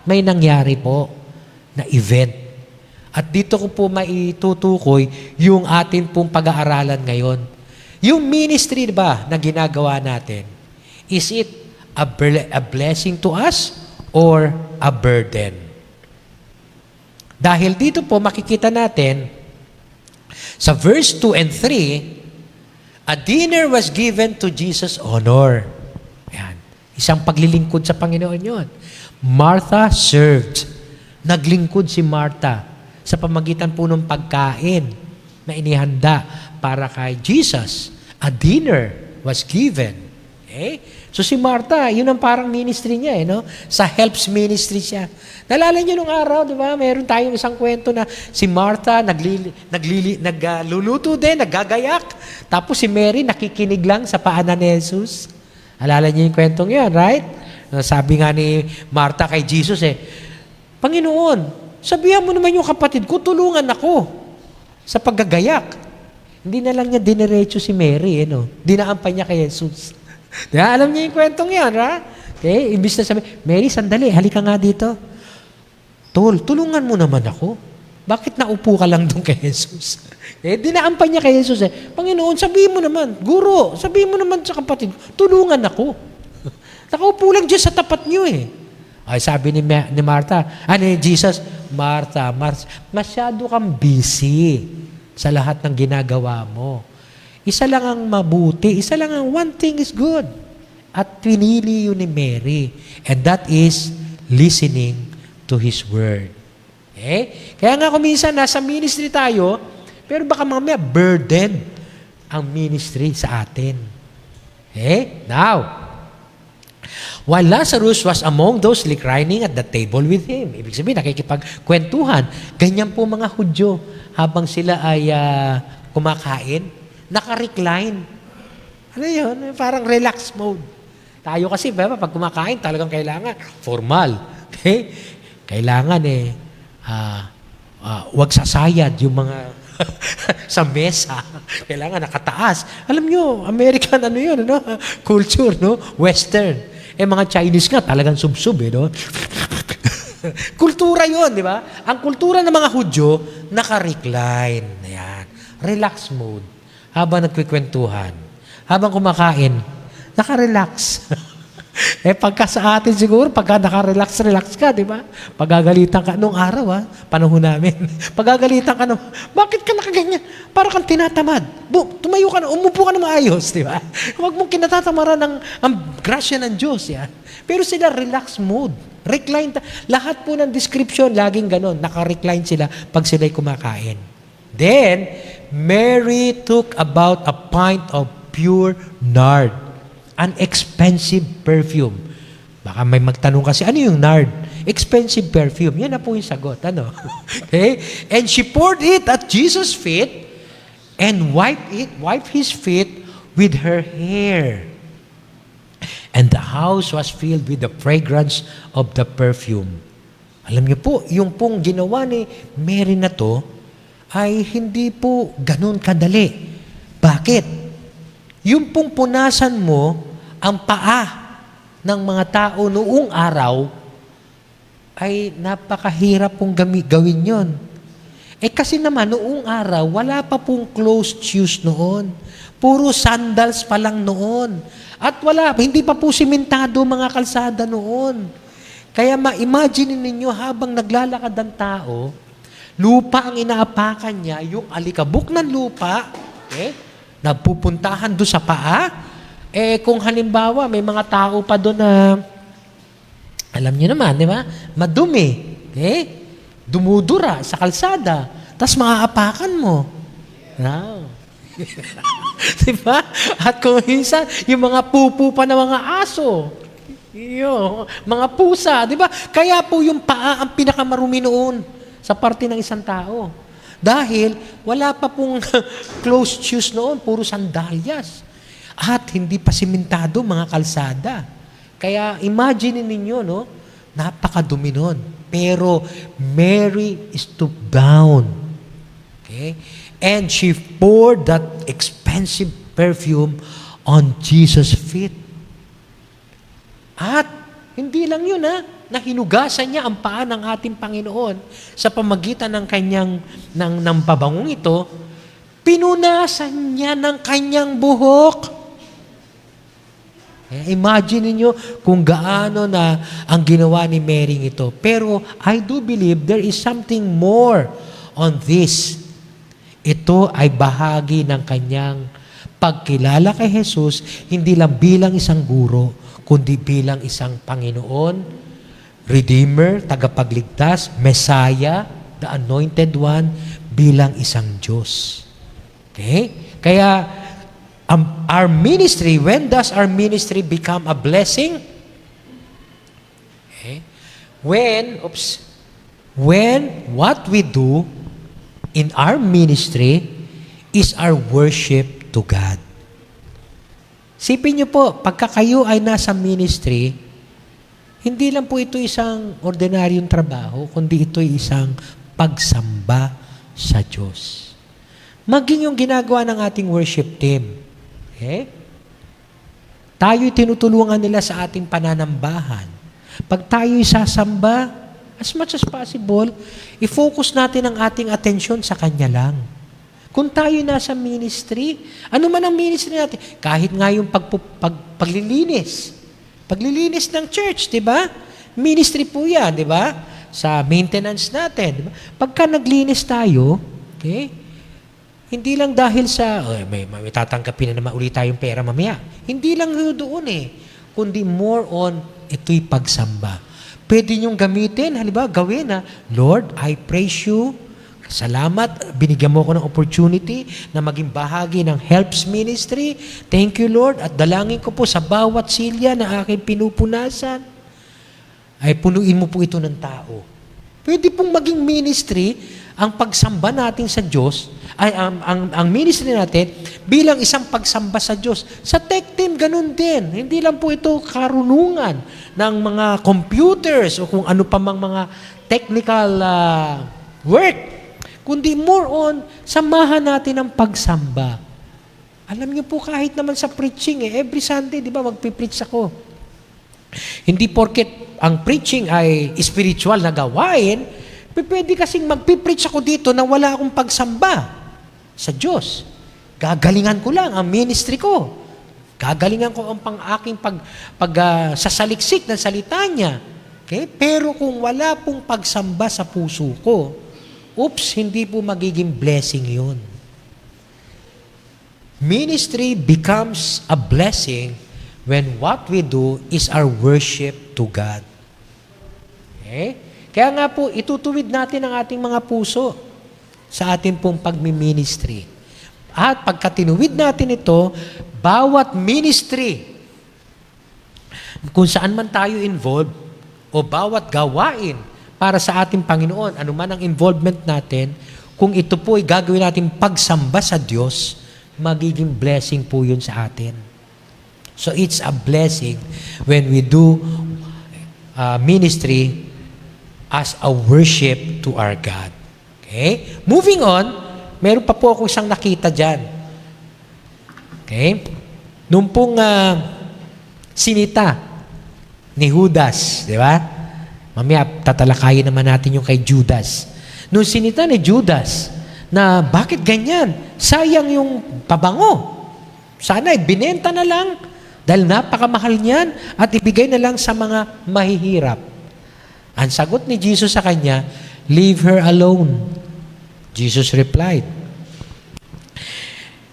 may nangyari po na event. At dito ko po maitutukoy yung atin pong pag-aaralan ngayon. Yung ministry ba na ginagawa natin, is it a blessing to us or a burden? Dahil dito po makikita natin sa verse 2 and 3, a dinner was given to Jesus' honor. Ayan. Isang paglilingkod sa Panginoon yon. Martha served. Naglingkod si Martha sa pamagitan po ng pagkain na inihanda para kay Jesus. A dinner was given. Okay? So si Martha, yun ang parang ministry niya, no? Sa helps ministry siya. Nalala niyo nung araw, di ba? Meron tayong isang kwento na si Martha nagluluto din, naggagayak. Tapos si Mary nakikinig lang sa paanan ni Jesus. Alala niyo yung kwentong yun, right? Sabi nga ni Martha kay Jesus Panginoon, sabihan mo naman yung kapatid ko, tulungan ako sa paggagayak. Hindi na lang niya dinerecho si Mary, dinaan pa niya kay Jesus. Diba? Alam niyo yung kwentong yan, ha? Okay? Imbis na sabi, Mary, sandali, halika nga dito. Tol, tulungan mo naman ako. Bakit naupo ka lang doon kay Jesus? Dinaan pa niya kay Jesus. Panginoon, sabihin mo naman, Guro, sabihin mo naman sa kapatid, tulungan ako. Nakaupo lang dyan sa tapat niyo Ay, sabi ni Martha, ni Jesus, Martha, masyado kang busy sa lahat ng ginagawa mo. Isa lang ang mabuti, isa lang ang one thing is good. At pinili yun ni Mary. And that is listening to His Word. Okay? Kaya nga kung minsan nasa ministry tayo, pero baka mamaya burden ang ministry sa atin. Okay? Now, while Lazarus was among those reclining at the table with him. Ibig sabihin, nakikipagkwentuhan. Ganyan po mga Hudyo, habang sila ay kumakain, naka-recline. Ano yun? Parang relax mode. Tayo kasi, pag kumakain, talagang kailangan formal. Okay? Kailangan wag sasayad yung mga sa mesa. Kailangan nakataas. Alam nyo, American culture, Western. Mga Chinese nga, talagang sub-sub, Kultura yon, di ba? Ang kultura ng mga Hudyo, naka-recline. Ayan. Relax mode. Habang nagkikwentuhan. Habang kumakain, naka-relax. Pagka sa atin siguro, pagka naka-relax ka, di ba? Pagagalitan ka, nung araw, panahon namin, pagagalitan ka, bakit ka nakaganyan? Para kang tinatamad. Tumayo ka na, umupo ka na maayos, di ba? Huwag mong kinatatamaran ang grasya ng Diyos, yan. Pero sila, relax mode. Recline. Lahat po ng description, laging ganon. Naka-recline sila pag sila'y kumakain. Then, Mary took about a pint of pure nard, an expensive perfume. Baka may magtanong kasi, ano yung nard? Expensive perfume. Yan na po yung sagot. Okay? And she poured it at Jesus' feet and wiped His feet with her hair. And the house was filled with the fragrance of the perfume. Alam niyo po, yung pong ginawa ni Mary na to, ay hindi po ganun kadali. Bakit? Yung pong punasan mo ang paa ng mga tao noong araw, ay napakahirap pong gawin yon. Kasi naman, noong araw, wala pa pong closed shoes noon. Puro sandals pa lang noon. At hindi pa po simentado mga kalsada noon. Kaya ma-imagine ninyo habang naglalakad ang tao, lupa ang inaapakan niya, yung alikabok ng lupa, napupuntahan doon sa paa. Kung halimbawa, may mga tao pa doon na, alam niyo naman, di ba? Madumi. Dumudura sa kalsada. Tapos maaapakan mo. Wow. Diba? At kung minsan, yung mga pupu pa ng mga aso, mga pusa, diba? Kaya po yung paa ang pinakamarumi noon sa parte ng isang tao. Dahil wala pa pong closed shoes noon, puro sandalyas. At hindi pa simentado mga kalsada. Kaya imagine ninyo, napakadumi noon. Pero Mary stooped down. Okay? And she poured that expensive perfume on Jesus' feet. At hindi lang yun, na hinugasan niya ang paa ng ating Panginoon sa pamagitan ng kanyang ng pabangong ito, pinunasan niya ng kanyang buhok. Imagine niyo kung gaano na ang ginawa ni Mary ito. Pero I do believe there is something more on this. Ito ay bahagi ng kanyang pagkilala kay Jesus, hindi lang bilang isang guro, kundi bilang isang Panginoon, Redeemer, tagapagligtas, Messiah, the Anointed One, bilang isang Diyos. Okay? Kaya, our ministry, when does our ministry become a blessing? Okay? When what we do in our ministry is our worship to God. Sipin niyo po, pagka kayo ay nasa ministry, hindi lang po ito isang ordinaryong trabaho, kundi ito ay isang pagsamba sa Diyos. Maging yung ginagawa ng ating worship team. Okay? Tayo'y tinutulungan nila sa ating pananambahan. Pag tayo'y sasamba, as much as possible, i-focus natin ang ating atensyon sa Kanya lang. Kung tayo'y nasa ministry, ano man ang ministry natin, kahit nga yung paglilinis, paglilinis ng church, di ba? Ministry po yan, di ba? Sa maintenance natin, di ba? Pagka naglinis tayo, okay, hindi lang dahil sa, may tatanggapin na naman ulit tayong pera mamaya. Hindi lang doon kundi more on, ito'y pagsamba. Pwede niyong gamitin, halimbawa, gawin na, Lord, I praise you, salamat, binigyan mo ko ng opportunity na maging bahagi ng Helps Ministry. Thank you, Lord. At dalangin ko po sa bawat silya na aking pinupunasan, ay punuin mo po ito ng tao. Pwede pong maging ministry ang pagsamba natin sa Diyos, ay ang ministry natin bilang isang pagsamba sa Diyos. Sa tech team, ganun din. Hindi lang po ito karunungan ng mga computers o kung ano pa mang mga technical work, kundi more on, samahan natin ang pagsamba. Alam niyo po, kahit naman sa preaching, every Sunday, di ba, magpipreach ako. Hindi porket ang preaching ay spiritual na gawain, pwede kasing magpipreach ako dito na wala akong pagsamba sa Diyos. Gagalingan ko lang ang ministry ko. Gagalingan ko ang aking sasaliksik ng salita niya. Okay? Pero kung wala pong pagsamba sa puso ko, hindi po magiging blessing yun. Ministry becomes a blessing when what we do is our worship to God. Okay? Kaya nga po, itutuwid natin ang ating mga puso sa ating pong pagmi-ministry. At pagka tinuwid natin ito, bawat ministry, kung saan man tayo involved, o bawat gawain para sa ating Panginoon, anuman ang involvement natin, kung ito po ay gagawin natin pagsamba sa Diyos, magiging blessing po yun sa atin. So it's a blessing when we do ministry as a worship to our God. Okay? Moving on, meron pa po ako isang nakita dyan. Okay? Nung pong sinita ni Judas, di ba? Mamaya, tatalakayin naman natin yung kay Judas. Nung sinita ni Judas, na bakit ganyan? Sayang yung pabango. Sana binenta na lang dahil napakamahal niyan at ibigay na lang sa mga mahihirap. Ang sagot ni Jesus sa kanya, leave her alone. Jesus replied,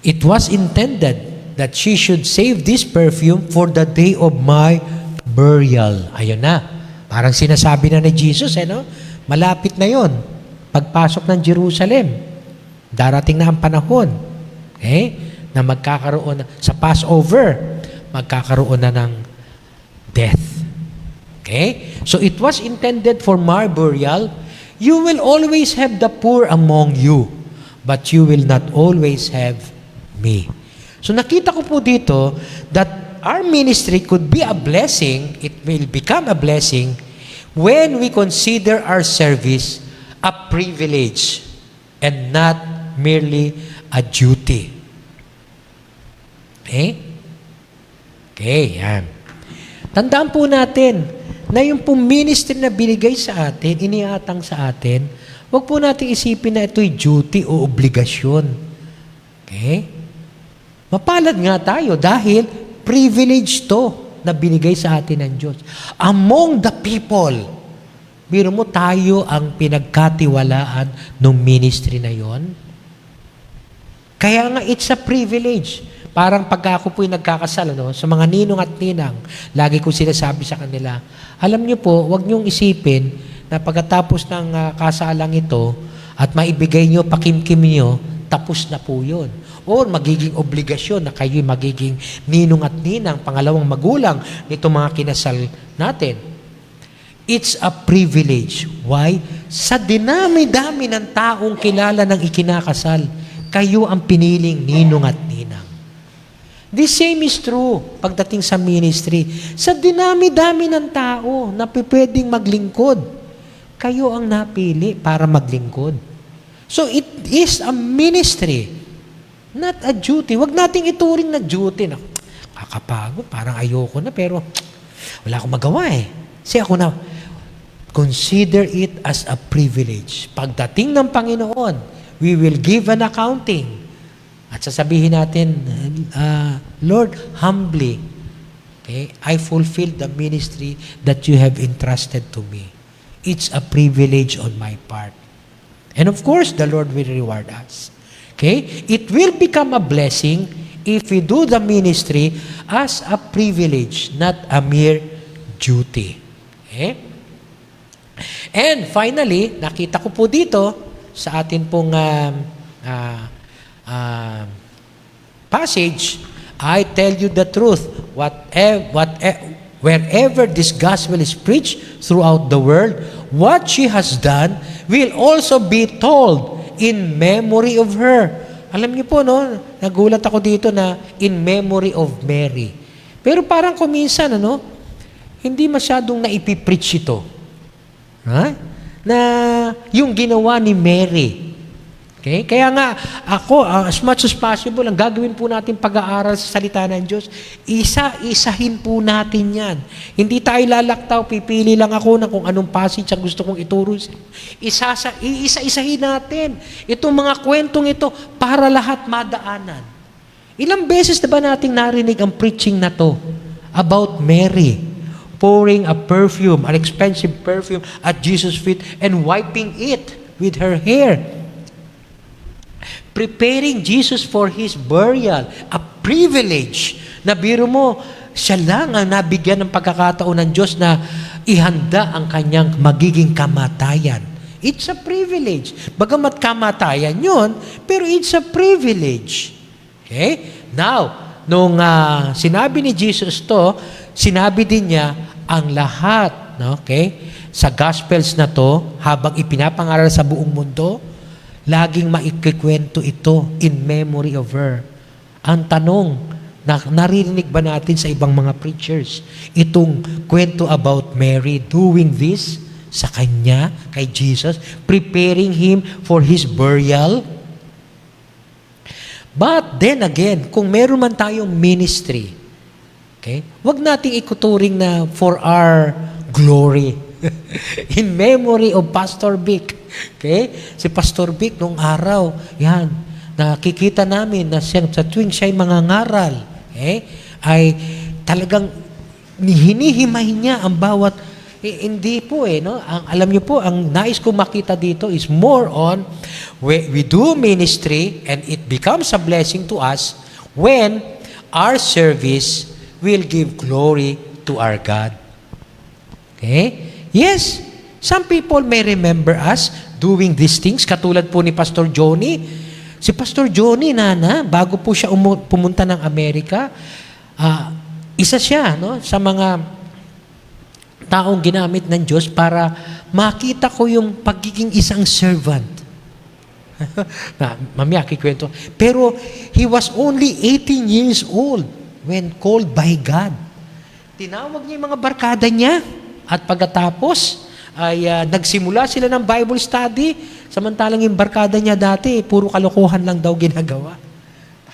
it was intended that she should save this perfume for the day of my burial. Ayun na. Parang sinasabi na ni Jesus, no? Malapit na yon. Pagpasok ng Jerusalem, darating na ang panahon, okay? Na magkakaroon, sa Passover, magkakaroon na ng death. Okay? So it was intended for my burial. You will always have the poor among you, but you will not always have me. So nakita ko po dito that our ministry could be a blessing, it will become a blessing when we consider our service a privilege and not merely a duty. Okay? Okay, yan. Tandaan po natin na yung pong ministry na binigay sa atin, iniatang sa atin, huwag po natin isipin na ito'y duty o obligasyon. Okay? Mapalad nga tayo dahil privilege to na binigay sa atin ng Diyos. Among the people, biro mo tayo ang pinagkatiwalaan ng ministry na yon. Kaya nga it's a privilege. Parang pagka ako po'y nagkakasal, sa mga ninong at ninang, lagi ko sinasabi sa kanila, alam niyo po, huwag niyong isipin na pagkatapos ng kasalang ito at maibigay niyo, pakimkim niyo, tapos na po yun. O magiging obligasyon na kayo'y magiging ninong at ninang, pangalawang magulang nito mga kinasal natin. It's a privilege. Why? Sa dinami-dami ng taong kilala ng ikinakasal, kayo ang piniling ninong at ninang. The same is true pagdating sa ministry. Sa dinami-dami ng tao na pwedeng maglingkod, kayo ang napili para maglingkod. So it is a ministry, not a duty. Huwag nating ituring na duty. Kakapagod, parang ayoko na, pero wala akong magawa eh. Kasi ako na, consider it as a privilege. Pagdating ng Panginoon, we will give an accounting. At sasabihin natin, Lord, humbly, okay, I fulfilled the ministry that you have entrusted to me. It's a privilege on my part. And of course, the Lord will reward us. Okay? It will become a blessing if we do the ministry as a privilege, not a mere duty. Okay? And finally, nakita ko po dito sa atin pong passage, I tell you the truth, wherever this gospel is preached throughout the world, what she has done will also be told in memory of her. Alam niyo po, nagulat ako dito na in memory of Mary. Pero parang kuminsan, hindi masyadong naipipreach ito. Na yung ginawa ni Mary. Okay? Kaya nga, ako, as much as possible, ang gagawin po natin pag-aaral sa salita ng Diyos, isa-isahin po natin yan. Hindi tayo lalaktaw, pipili lang ako na kung anong passage ang gusto kong ituro. Iisa-isahin natin. Itong mga kwentong ito, para lahat madaanan. Ilang beses na ba nating narinig ang preaching na to about Mary pouring a perfume, an expensive perfume at Jesus' feet and wiping it with her hair? Preparing Jesus for His burial. A privilege. Na biro mo, siya lang ang nabigyan ng pagkakataon ng Diyos na ihanda ang kanyang magiging kamatayan. It's a privilege. Bagamat kamatayan yun, pero it's a privilege. Okay? Now, nung sinabi ni Jesus to, sinabi din niya, ang lahat, okay, sa Gospels na to, habang ipinapangaral sa buong mundo, laging maikikwento ito in memory of her. Ang tanong, naririnig ba natin sa ibang mga preachers itong kwento about Mary doing this sa kanya, kay Jesus, preparing Him for His burial? But then again, kung meron man tayong ministry, okay, wag nating ikuturing na for our glory. In memory of Pastor Vic. Okay? Si Pastor Vic nung araw, yan, nakikita namin na sa tuwing siya'y mangangaral, ay talagang hinihimay niya ang bawat, hindi po alam niyo po, ang nais ko makita dito is more on, we do ministry and it becomes a blessing to us when our service will give glory to our God. Okay? Yes, some people may remember us doing these things, katulad po ni Pastor Johnny. Si Pastor Johnny, bago po siya pumunta ng Amerika, isa siya sa mga taong ginamit ng Diyos para makita ko yung pagiging isang servant. Mamaya, kikwento. Pero he was only 18 years old when called by God. Tinawag niya yung mga barkada niya. At pagkatapos, ay nagsimula sila ng Bible study, samantalang yung barkada niya dati, puro kalokohan lang daw ginagawa.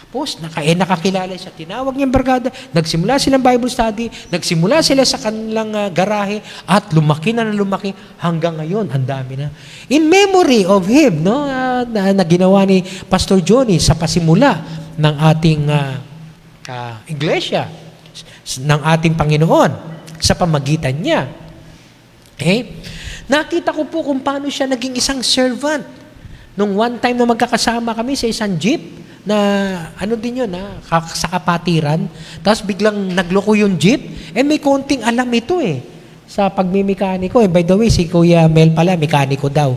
Tapos, nakakilala siya. Tinawag niyang barkada. Nagsimula silang Bible study. Nagsimula sila sa kanilang garahe. At lumaki na lumaki. Hanggang ngayon, ang dami na. In memory of him, no, na ginawa ni Pastor Johnny sa pasimula ng ating iglesia, ng ating Panginoon, sa pamagitan niya. Okay? Nakita ko po kung paano siya naging isang servant. Nung one time na magkakasama kami sa isang jeep, na ano din yun, sa kapatiran. Tapos biglang nagloko yung jeep. May konting alam ito sa pagmimekaniko. By the way, si Kuya Mel pala, mekaniko daw.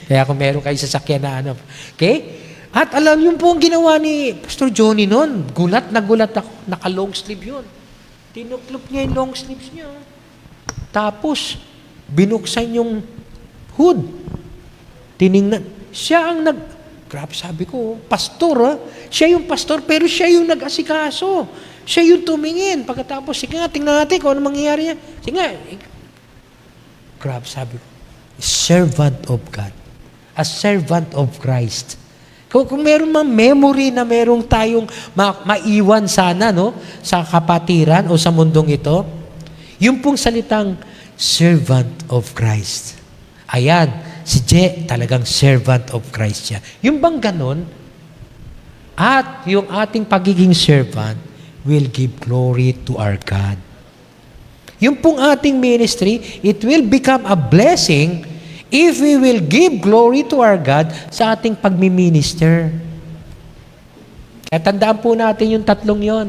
Kaya kung meron kayo sasakyan na Okay? At alam yung po ang ginawa ni Pastor Johnny noon. Gulat na gulat ako. Naka-long sleeve yun. Tinuklop niya yung long sleeves niya. Tapos, binuksan yung hood. Tiningnan. Siya ang Grabe, sabi ko, pastor, siya yung pastor, pero siya yung nag-asikaso. Siya yung tumingin. Pagkatapos, sige nga, tingnan natin kung ano mangyayari niya. Sige nga. Grabe, sabi ko, servant of God. A servant of Christ. Kung meron mang memory na merong tayong maiwan sana, no, sa kapatiran o sa mundong ito, yung pong salitang servant of Christ. Ayan. Si Je, talagang servant of Christ siya. Yung bang ganon? At yung ating pagiging servant will give glory to our God. Yung pong ating ministry, it will become a blessing if we will give glory to our God sa ating pagmiminister. Kaya tandaan po natin yung tatlong yon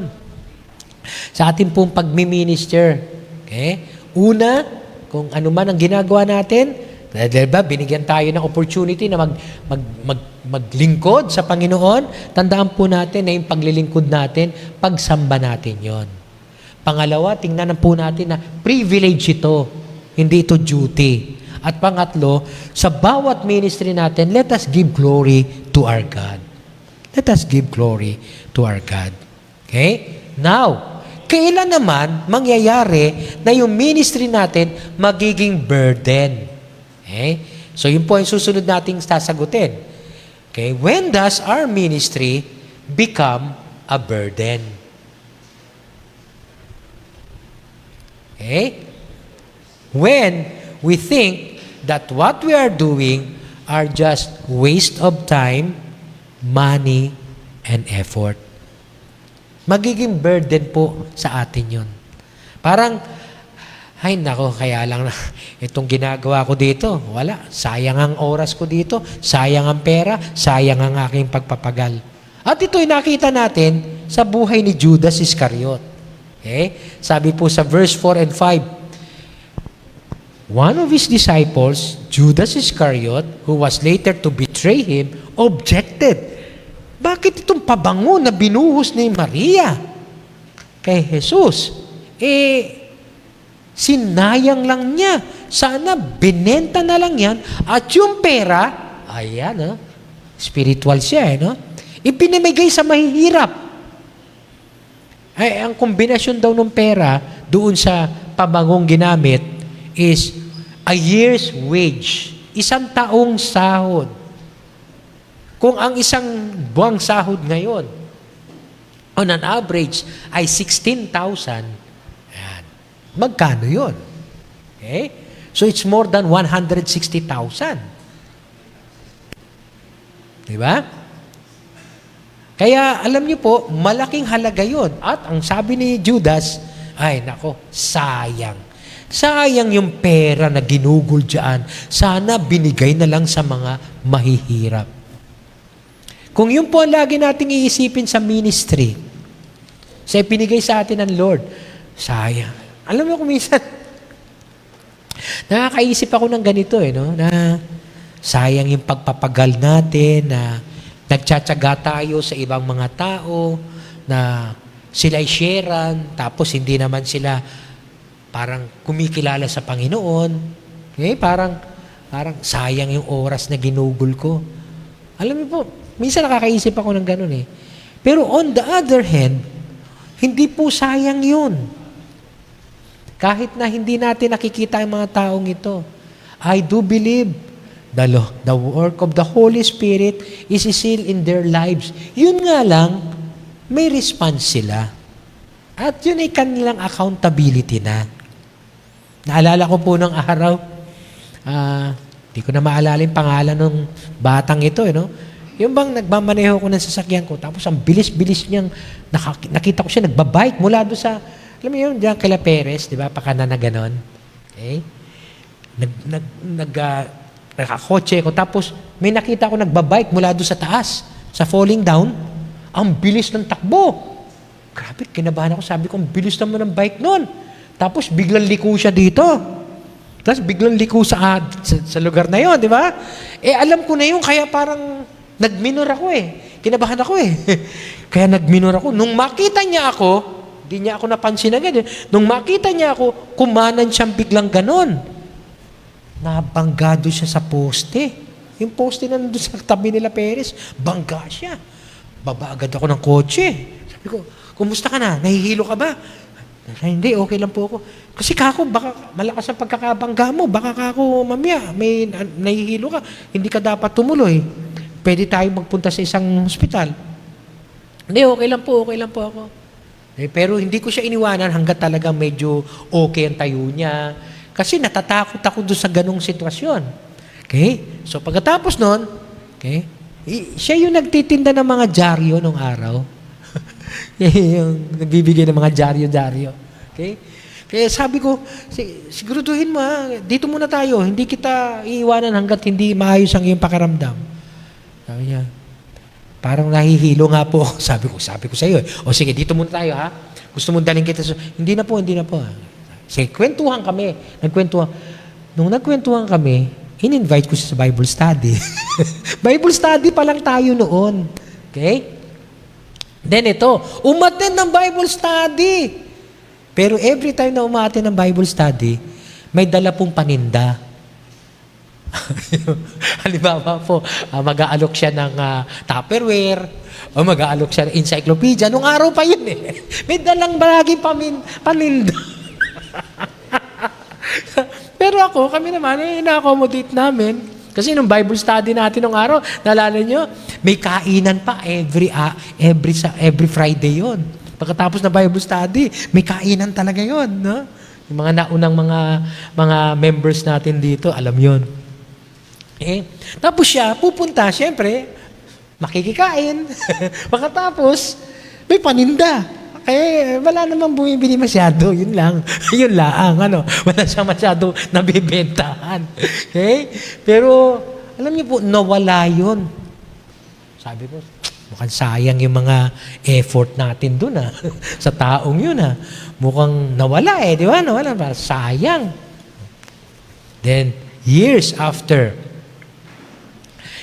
sa ating pong pagmiminister. Okay? Una, kung ano man ang ginagawa natin, diba, binigyan tayo ng opportunity na maglingkod sa Panginoon. Tandaan po natin na yung paglilingkod natin, pagsamba natin yon. Pangalawa, tingnan po natin na privilege ito, hindi ito duty. At pangatlo, sa bawat ministry natin, let us give glory to our God. Let us give glory to our God. Okay? Now, kailan naman mangyayari na yung ministry natin magiging burden? Okay? So, yun po ang susunod nating sasagutin. Okay? When does our ministry become a burden? Okay? When we think that what we are doing are just waste of time, money, and effort. Magiging burden po sa atin yun. Parang, ay nako, kaya lang na itong ginagawa ko dito, wala. Sayang ang oras ko dito, sayang ang pera, sayang ang aking pagpapagal. At ito'y nakita natin sa buhay ni Judas Iscariot. Okay? Sabi po sa verse 4 and 5, one of his disciples, Judas Iscariot, who was later to betray him, objected. Bakit itong pabango na binuhos ni Maria kay Jesus? Sinayang lang niya. Sana binenta na lang yan at yung pera, ayan, spiritual siya, no? Ipinamigay sa mahihirap. Ay, ang kombinasyon daw ng pera doon sa pabangong ginamit is a year's wage. Isang taong sahod. Kung ang isang buwang sahod ngayon, on an average, ay 16,000, ayan, magkano yun? Okay? So it's more than 160,000. Diba? Kaya alam niyo po, malaking halaga yun. At ang sabi ni Judas, ay nako, sayang. Sayang yung pera na ginugol dyan. Sana binigay na lang sa mga mahihirap. Kung yun po ang lagi nating iisipin sa ministry, sa pinigay sa atin ng Lord, sayang. Alam mo kung minsan, nakakaisip ako ng ganito, no? Na sayang yung pagpapagal natin, na nagtsatsaga tayo sa ibang mga tao, na sila'y sharean, tapos hindi naman sila parang kumikilala sa Panginoon. Okay? Parang sayang yung oras na ginugol ko. Alam mo po, minsan nakakaisip ako ng ganun eh. Pero on the other hand, hindi po sayang yun. Kahit na hindi natin nakikita ang mga taong ito, I do believe The work of the Holy Spirit is still in their lives. Yun nga lang, may response sila. At yun ay kanilang accountability na. Naalala ko po ng araw, di ko na maalala yung pangalan ng batang ito, no? Yung bang nagmamaneho ko ng sasakyan ko, tapos ang bilis-bilis niyang, nakita ko siya nagbabike mula doon sa, alam mo yun, diyan kila Perez, di ba, pakana na ganon. Okay? Nakakotse ko, tapos may nakita ko nagbabike mula doon sa taas, sa falling down, ang bilis ng takbo. Grabe, kinabahan ako, sabi ko, ang bilis naman ng bike nun. Tapos biglang liko siya dito. Tapos biglang liko sa lugar na yon, di ba? Alam ko na yun, kaya parang nagminor ako Kinabahan ako Kaya nagminor ako. Nung makita niya ako, di niya ako napansin agad Nung makita niya ako, kumanan siyang biglang ganon. Nabanggado siya sa poste. Yung poste na nandun sa tabi nila Perez, bangga siya. Baba agad ako ng kotse. Sabi ko, kumusta ka na? Nahihilo ka ba? Hindi, okay lang po ako. Kasi kako, baka malakas ang pagkakabangga mo. Baka kako, mamaya, may nahihilo ka. Hindi ka dapat tumuloy. Pwede tayo magpunta sa isang hospital. Hindi, okay lang po ako. Pero hindi ko siya iniwanan hanggat talaga medyo okay ang tayo niya. Kasi natatakot ako doon sa ganong sitwasyon. Okay? So pagkatapos nun, okay, siya yung nagtitinda ng mga dyaryo nung araw. Yung nagbibigay ng mga dyaryo-dyaryo. Okay? Kaya sabi ko, siguraduhin mo dito muna tayo, hindi kita iiwanan hanggat hindi maayos ang iyong pakiramdam. Sabi niya, parang nahihilo nga po. Sabi ko sa iyo, o sige, dito muna tayo Gusto mo dalhin kita hindi na po. Sige, kwentuhan kami. Nung nagkwentuhan kami, in-invite ko siya sa Bible study. Bible study pa lang tayo noon. Okay? Then ito, umattend ng Bible study. Pero every time na umattend ng Bible study, may dala pong paninda. Halimbawa po, mag-aalok siya ng Tupperware, o mag-aalok siya ng encyclopedia. Nung araw pa yun May dalang balaging paninda. Pero kami naman, ina-accommodate namin. Kasi nung Bible study natin nung araw, naalala nyo, may kainan pa every Friday yon. Pagkatapos ng Bible study, may kainan talaga yon, no? Yung mga naunang mga members natin dito, alam yon. Tapos siya, pupunta, siyempre, makikikain. Pagkatapos, may paninda. Wala namang bumibili masyado. Yun lang. Wala siyang masyado nabibentahan. Okay? Pero, alam niyo po, nawala yun. Sabi ko, mukhang sayang yung mga effort natin dun sa taong yun Mukhang nawala di ba? Nawala. Sayang. Then, years after,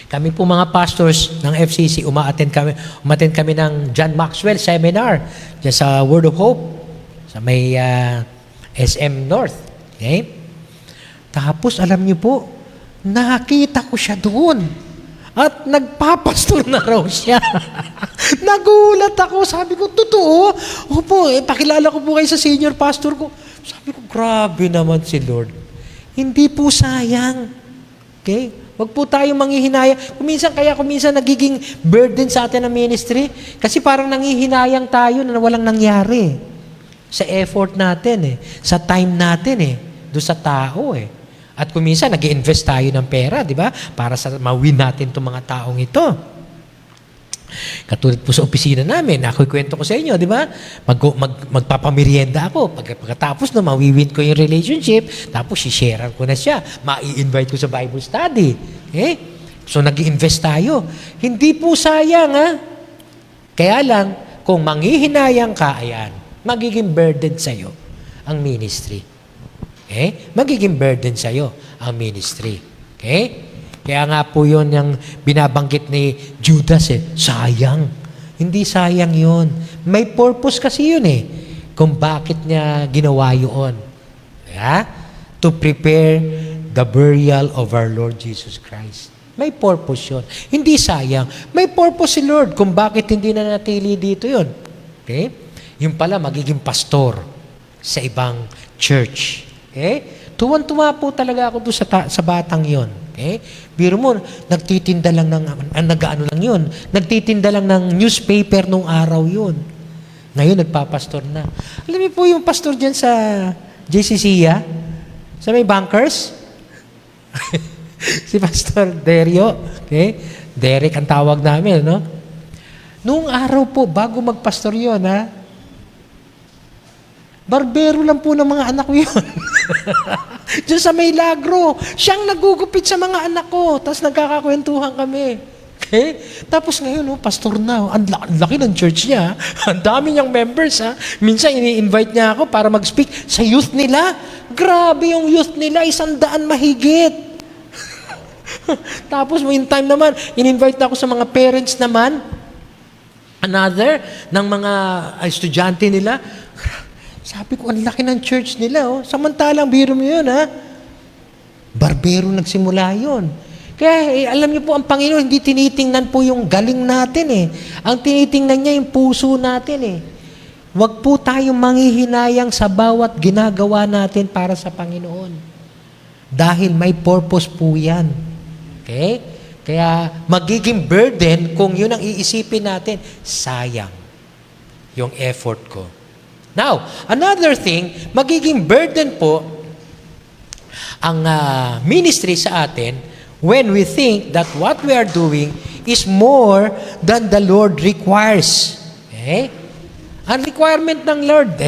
kami po mga pastors ng FCC, umattend kami ng John Maxwell Seminar dyan sa Word of Hope, sa may SM North. Okay? Tapos, alam niyo po, nakita ko siya doon. At nagpapastor na raw siya. Nagulat ako. Sabi ko, totoo? Opo, pakilala ko po kayo sa senior pastor ko. Sabi ko, grabe naman si Lord. Hindi po sayang. Okay? Wag po tayong manghihinayang. Kuminsan nagiging burden sa atin ang ministry. Kasi parang nanghihinayang tayo na walang nangyari. Sa effort natin Sa time natin doon sa tao At kuminsan nag-i-invest tayo ng pera, di ba? Para sa ma-win natin itong mga taong ito. Katulad po sa opisina namin, kwento ko sa inyo, di ba? Magpapamerienda ako. Pagkatapos ma-win ko yung relationship, tapos i-share ko na siya. Ma-i-invite ko sa Bible study. Okay? So nag-i-invest tayo. Hindi po sayang, Kaya lang, kung manghihinayang ka, magiging burden sa'yo ang ministry. Okay? Magiging burden sa'yo ang ministry. Okay? Kaya nga po yun yung binabanggit ni Judas sayang. Hindi sayang yun. May purpose kasi yun kung bakit niya ginawa yun. To prepare the burial of our Lord Jesus Christ. May purpose yun. Hindi sayang. May purpose si Lord kung bakit hindi na natili dito yun. Okay? Yung pala magiging pastor sa ibang church. Okay? Tuwan-tuwa po talaga ako doon sa batang yon. Okay? Biro mo, nagtitinda lang nag-ano lang yun, nagtitinda lang ng newspaper nung araw yun. Ngayon, nagpapastor na. Alam niyo po yung pastor dyan sa JCCA, sa may bankers, si Pastor Derio, okay? Derek ang tawag namin, no? Noong araw po, bago magpastor yun, ha? Barbero lang po ng mga anak ko yun. Diyan sa may Lagro, siyang nagugupit sa mga anak ko, tapos nagkakakwentuhan kami. Okay? Tapos ngayon, pastor na. Ang laki ng church niya. Ang dami niyang members. Ha? Minsan, ini-invite niya ako para mag-speak sa youth nila. Grabe yung youth nila, 100 mahigit. Tapos, meantime naman, in-invite ako sa mga parents naman. Another, ng mga estudyante nila. Sabi ko, ang laki ng church nila. Oh. Samantalang, biro mo yun, ha? Barbero nagsimula yun. Kaya, alam niyo po, ang Panginoon, hindi tinitingnan po yung galing natin, eh. Ang tinitingnan niya yung puso natin, eh. Huwag po tayong manghihinayang sa bawat ginagawa natin para sa Panginoon. Dahil may purpose po yan. Okay? Kaya, magiging burden kung yun ang iisipin natin, sayang yung effort ko. Now, another thing, magiging burden po ang ministry sa atin when we think that what we are doing is more than the Lord requires. Okay? Ang requirement ng Lord,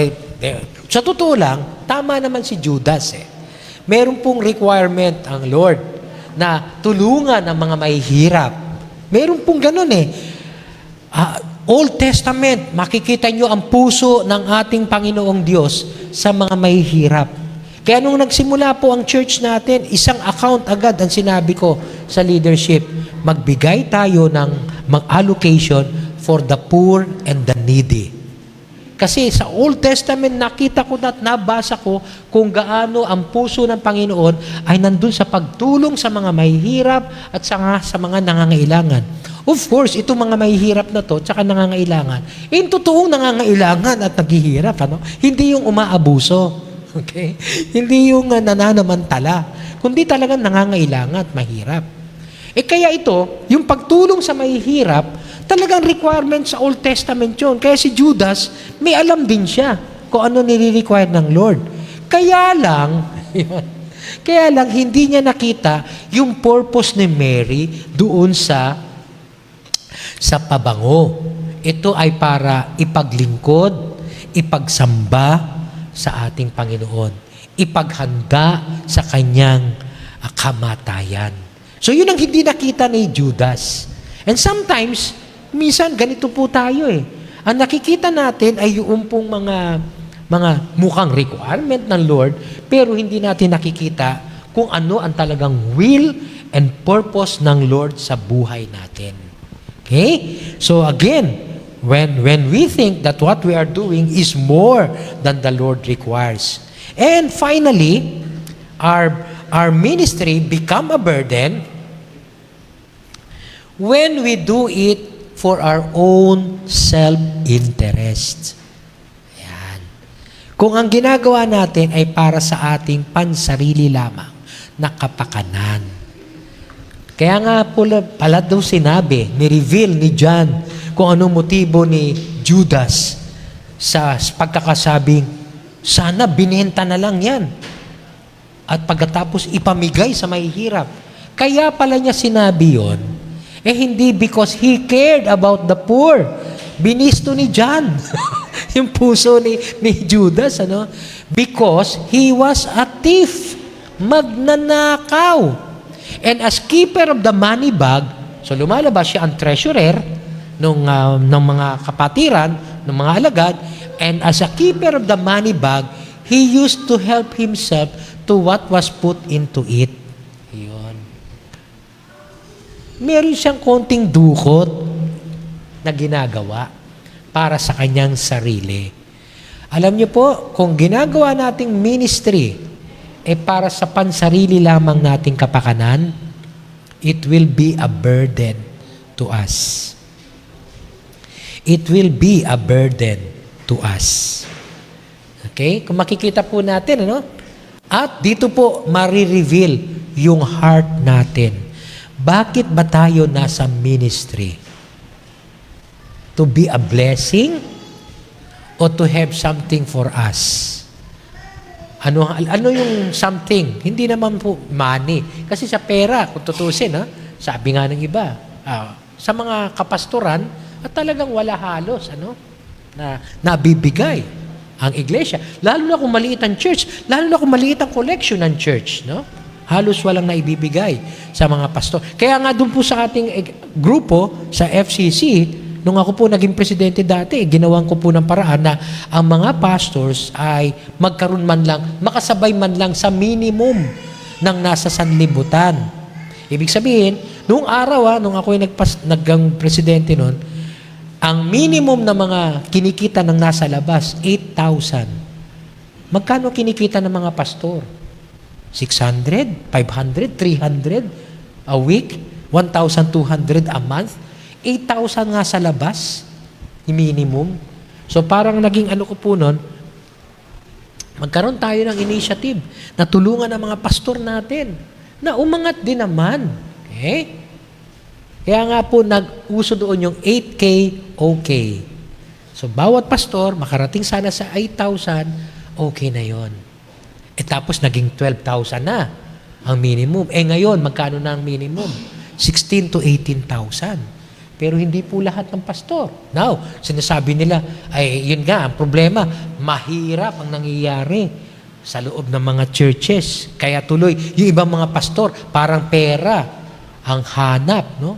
sa totoo lang, tama naman si Judas. Meron pong requirement ang Lord na tulungan ang mga mahihirap. Meron pong ganun Old Testament, makikita nyo ang puso ng ating Panginoong Diyos sa mga mahihirap. Kaya nung nagsimula po ang church natin, isang account agad ang sinabi ko sa leadership, magbigay tayo ng mag-allocation for the poor and the needy. Kasi sa Old Testament, nakita ko at nabasa ko kung gaano ang puso ng Panginoon ay nandun sa pagtulong sa mga mahihirap at sa mga nangangailangan. Of course, itong mga mahihirap na to, tsaka nangangailangan, yung totoong nangangailangan at naghihirap, hindi yung umaabuso. Okay? Hindi yung nananamantala, kundi talagang nangangailangan at mahirap. Kaya ito, yung pagtulong sa mahihirap, talagang requirement sa Old Testament yun. Kaya si Judas, may alam din siya kung ano nire-require ng Lord. Kaya lang, hindi niya nakita yung purpose ni Mary doon sa pabango. Ito ay para ipaglingkod, ipagsamba sa ating Panginoon, ipaghanda sa kanyang kamatayan. So yun ang hindi nakita ni Judas. And sometimes, minsan ganito po tayo Ang nakikita natin ay yung pong mga mukhang requirement ng Lord, pero hindi natin nakikita kung ano ang talagang will and purpose ng Lord sa buhay natin. Okay? So again, when we think that what we are doing is more than the Lord requires. And finally, our ministry become a burden when we do it for our own self-interest. Ayan. Kung ang ginagawa natin ay para sa ating pansarili lamang na kapakanan. Kaya nga pala daw sinabi, ni-reveal ni John kung anong motibo ni Judas sa pagkakasabing, sana binenta na lang yan. At pagkatapos ipamigay sa mahihirap. Kaya pala niya sinabi yon, hindi because he cared about the poor. Binisto ni John yung puso ni Judas, because he was a thief, magnanakaw. And as keeper of the money bag, so lumalabas siya ang treasurer ng mga kapatiran, ng mga alagad, and as a keeper of the money bag, he used to help himself to what was put into it. Yun. Meron siyang konting dukot na ginagawa para sa kanyang sarili. Alam niyo po, kung ginagawa nating ministry para sa pansarili lamang nating kapakanan, it will be a burden to us. It will be a burden to us. Okay? Kung makikita po natin, At dito po, marireveal yung heart natin. Bakit ba tayo nasa ministry? To be a blessing o to have something for us? Ano yung something? Hindi naman po money. Kasi sa pera, kung tutusin, sabi nga ng iba, sa mga kapastoran, at talagang wala halos, na nabibigay ang iglesia. Lalo na kung maliit ang church, lalo na kung maliit ang collection ng church, no? Halos walang naibibigay sa mga pastor. Kaya nga doon po sa ating grupo, sa FCC, nung ako po naging presidente dati, ginawan ko po ng paraan na ang mga pastors ay magkaroon man lang, makasabay man lang sa minimum ng nasa sanlibutan. Ibig sabihin, noong araw, nung ako ay naging presidente noon, ang minimum na mga kinikita ng nasa labas, 8,000. Magkano kinikita ng mga pastor? 600, 500, 300 a week, 1,200 a month, 8,000 nga sa labas, minimum. So parang naging ko po nun, magkaroon tayo ng initiative na tulungan ang mga pastor natin na umangat din naman. Okay? Kaya nga po nag-uso doon yung 8K, okay. So bawat pastor, makarating sana sa 8,000, okay na yon. Tapos naging 12,000 na ang minimum. Ngayon, magkano na ang minimum? 16 to 18,000. Pero hindi po lahat ng pastor. Now, sinasabi nila, yun nga, ang problema, mahirap ang nangyayari sa loob ng mga churches. Kaya tuloy, yung ibang mga pastor, parang pera ang hanap, no?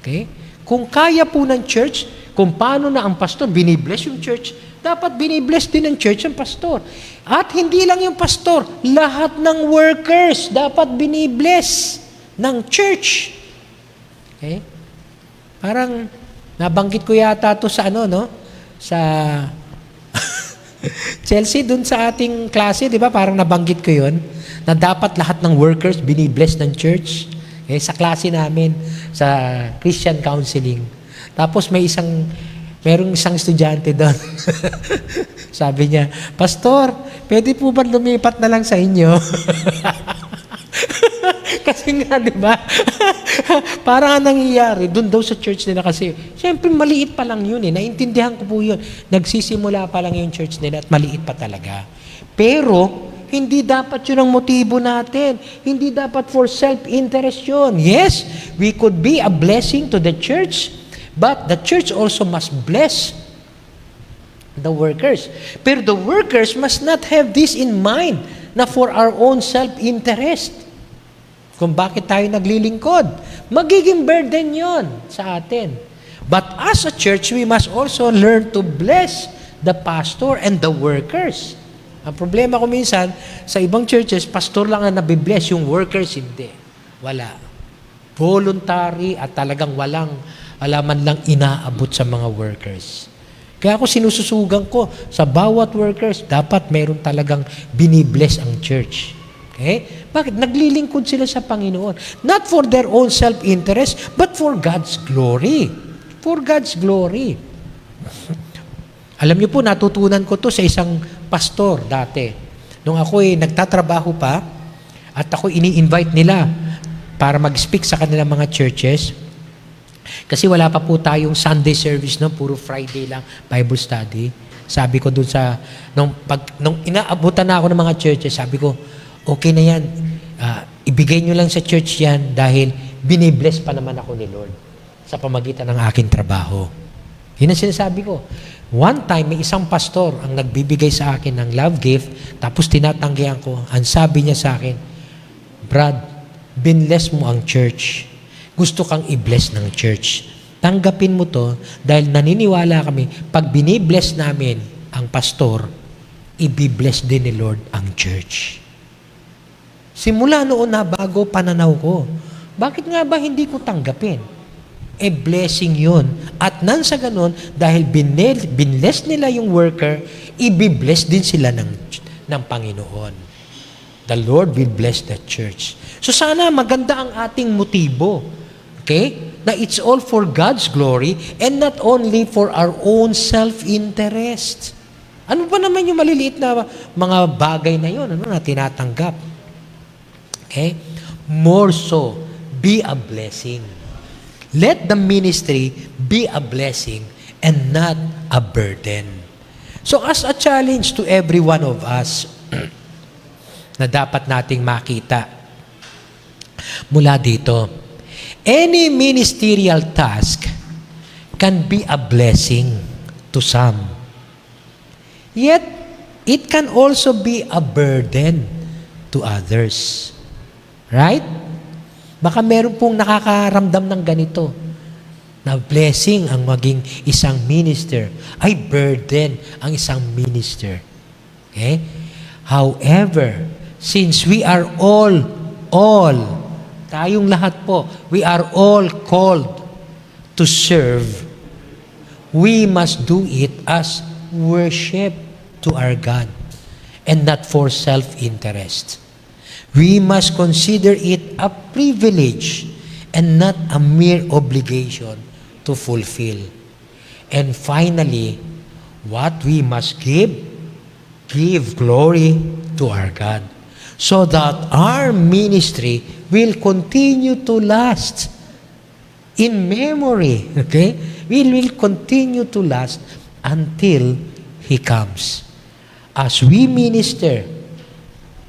Okay? Kung kaya po ng church, kung paano na ang pastor binibless yung church, dapat binibless din ng church ang pastor. At hindi lang yung pastor, lahat ng workers dapat binibless ng church. Okay? Parang nabanggit ko yata to sa sa Chelsea, dun sa ating klase, di ba? Parang nabanggit ko yun, na dapat lahat ng workers binibless ng church. Sa klase namin, sa Christian Counseling. Tapos merong isang estudyante doon. Sabi niya, Pastor, pwede po ba lumipat na lang sa inyo? Kasi nga, di ba? Parang nangyayari, doon daw sa church nila kasi, siyempre maliit pa lang yun Naintindihan ko po yun. Nagsisimula pa lang yung church nila at maliit pa talaga. Pero, hindi dapat yun ang motibo natin. Hindi dapat for self-interest yun. Yes, we could be a blessing to the church, but the church also must bless the workers. Pero the workers must not have this in mind na for our own self-interest. Kung bakit tayo naglilingkod. Magiging burden yon sa atin. But as a church, we must also learn to bless the pastor and the workers. Ang problema ko minsan, sa ibang churches, pastor lang ang nabibless, yung workers hindi. Wala. Voluntary at talagang walang alaman lang inaabot sa mga workers. Kaya ako sinususugan ko, sa bawat workers, dapat mayroon talagang binibless ang church. Okay? Bakit? Naglilingkod sila sa Panginoon. Not for their own self-interest, but for God's glory. For God's glory. Alam niyo po, natutunan ko to sa isang pastor dati. Nung ako nagtatrabaho pa, at ako ini-invite nila para mag-speak sa kanilang mga churches. Kasi wala pa po tayong Sunday service, puro Friday lang, Bible study. Sabi ko dun nung inaabutan na ako ng mga churches, sabi ko, okay na yan, ibigay nyo lang sa church yan dahil binibless pa naman ako ni Lord sa pamagitan ng aking trabaho. Yun ang sinasabi ko. One time, may isang pastor ang nagbibigay sa akin ng love gift, tapos tinatanggihan ko. Ang sabi niya sa akin, Brad, binless mo ang church. Gusto kang i-bless ng church. Tanggapin mo to dahil naniniwala kami, pag binibless namin ang pastor, i-bless din ni Lord ang church. Simula noon na bago pananaw ko, bakit nga ba hindi ko tanggapin? Blessing yun. At nang sa ganun, dahil binless nila yung worker, i-bless din sila ng Panginoon. The Lord will bless the church. So sana maganda ang ating motibo. Okay? Na it's all for God's glory and not only for our own self-interest. Ano ba naman yung maliliit na mga bagay na yun na tinatanggap? Okay? more so, be a blessing. Let the ministry be a blessing and not a burden. So as a challenge to every one of us na dapat nating makita mula dito, any ministerial task can be a blessing to some. Yet, it can also be a burden to others. Right? Baka meron pong nakakaramdam ng ganito, na blessing ang maging isang minister, ay burden ang isang minister. Okay? However, since we are all, tayong lahat po, we are all called to serve, we must do it as worship to our God and not for self-interest. We must consider it a privilege and not a mere obligation to fulfill. And finally, what we must give glory to our God so that our ministry will continue to last in memory. Okay? We will continue to last until He comes. As we minister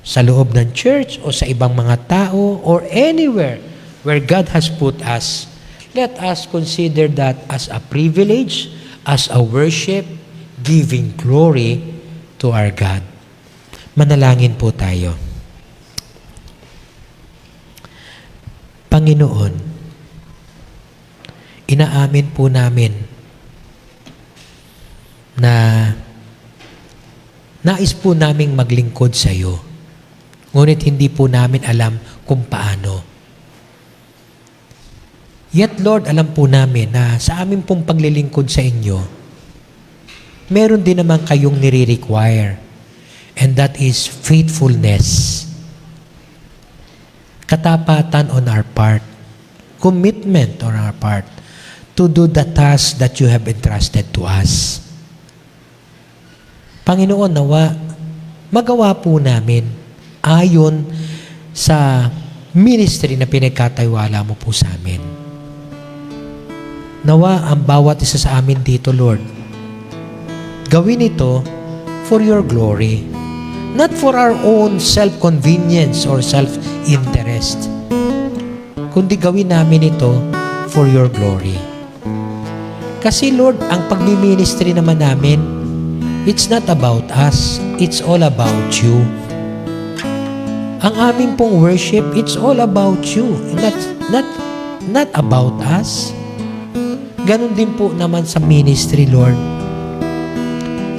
sa loob ng church o sa ibang mga tao or anywhere where God has put us, let us consider that as a privilege, as a worship, giving glory to our God. Manalangin po tayo. Panginoon, inaamin po namin na nais po naming maglingkod sa iyo. Ngunit hindi po namin alam kung paano. Yet, Lord, alam po namin na sa amin pong paglilingkod sa inyo, meron din naman kayong nire-require. And that is faithfulness. Katapatan on our part. Commitment on our part to do the task that you have entrusted to us. Panginoon, nawa, magawa po namin ayon sa ministry na pinagkatiwala mo po sa amin. Nawa ang bawat isa sa amin dito, Lord, gawin ito for your glory, not for our own self-convenience or self-interest, kundi gawin namin ito for your glory. Kasi, Lord, ang pagmi-ministry naman namin, it's not about us, it's all about you. Ang aming pong worship, it's all about you, not about us. Ganon din po naman sa ministry, Lord.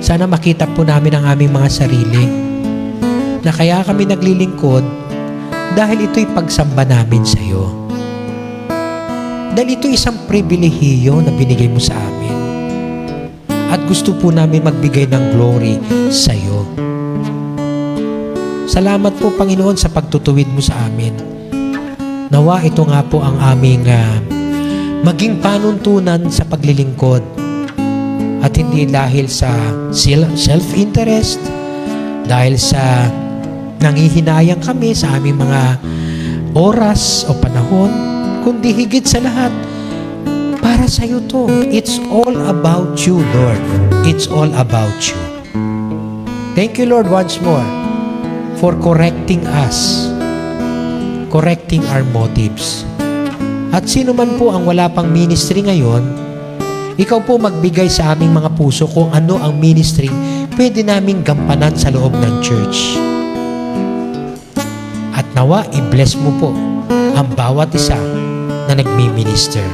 Sana makita po namin ang aming mga sarili na kaya kami naglilingkod dahil ito'y pagsamba namin sa iyo. Dahil ito'y isang pribilehiyo na binigay mo sa amin. At gusto po namin magbigay ng glory sa iyo. Salamat po, Panginoon, sa pagtutuwid mo sa amin. Nawa ito nga po ang aming maging panuntunan sa paglilingkod at hindi dahil sa self-interest, dahil sa nangihinayang kami sa aming mga oras o panahon, kundi higit sa lahat, para sa iyo to. It's all about you, Lord. It's all about you. Thank you, Lord, once more for correcting us, correcting our motives. At sino man po ang wala pang ministry ngayon, ikaw po magbigay sa aming mga puso kung ano ang ministry pwede naming gampanan sa loob ng church. At nawa, i-bless mo po ang bawat isa na nagmi-minister.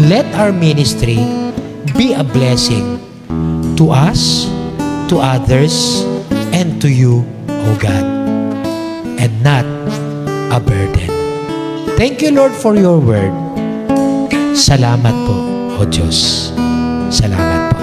Let our ministry be a blessing to us, to others, and to you, O God, and not a burden. Thank you, Lord, for your word. Salamat po, O Diyos. Salamat po.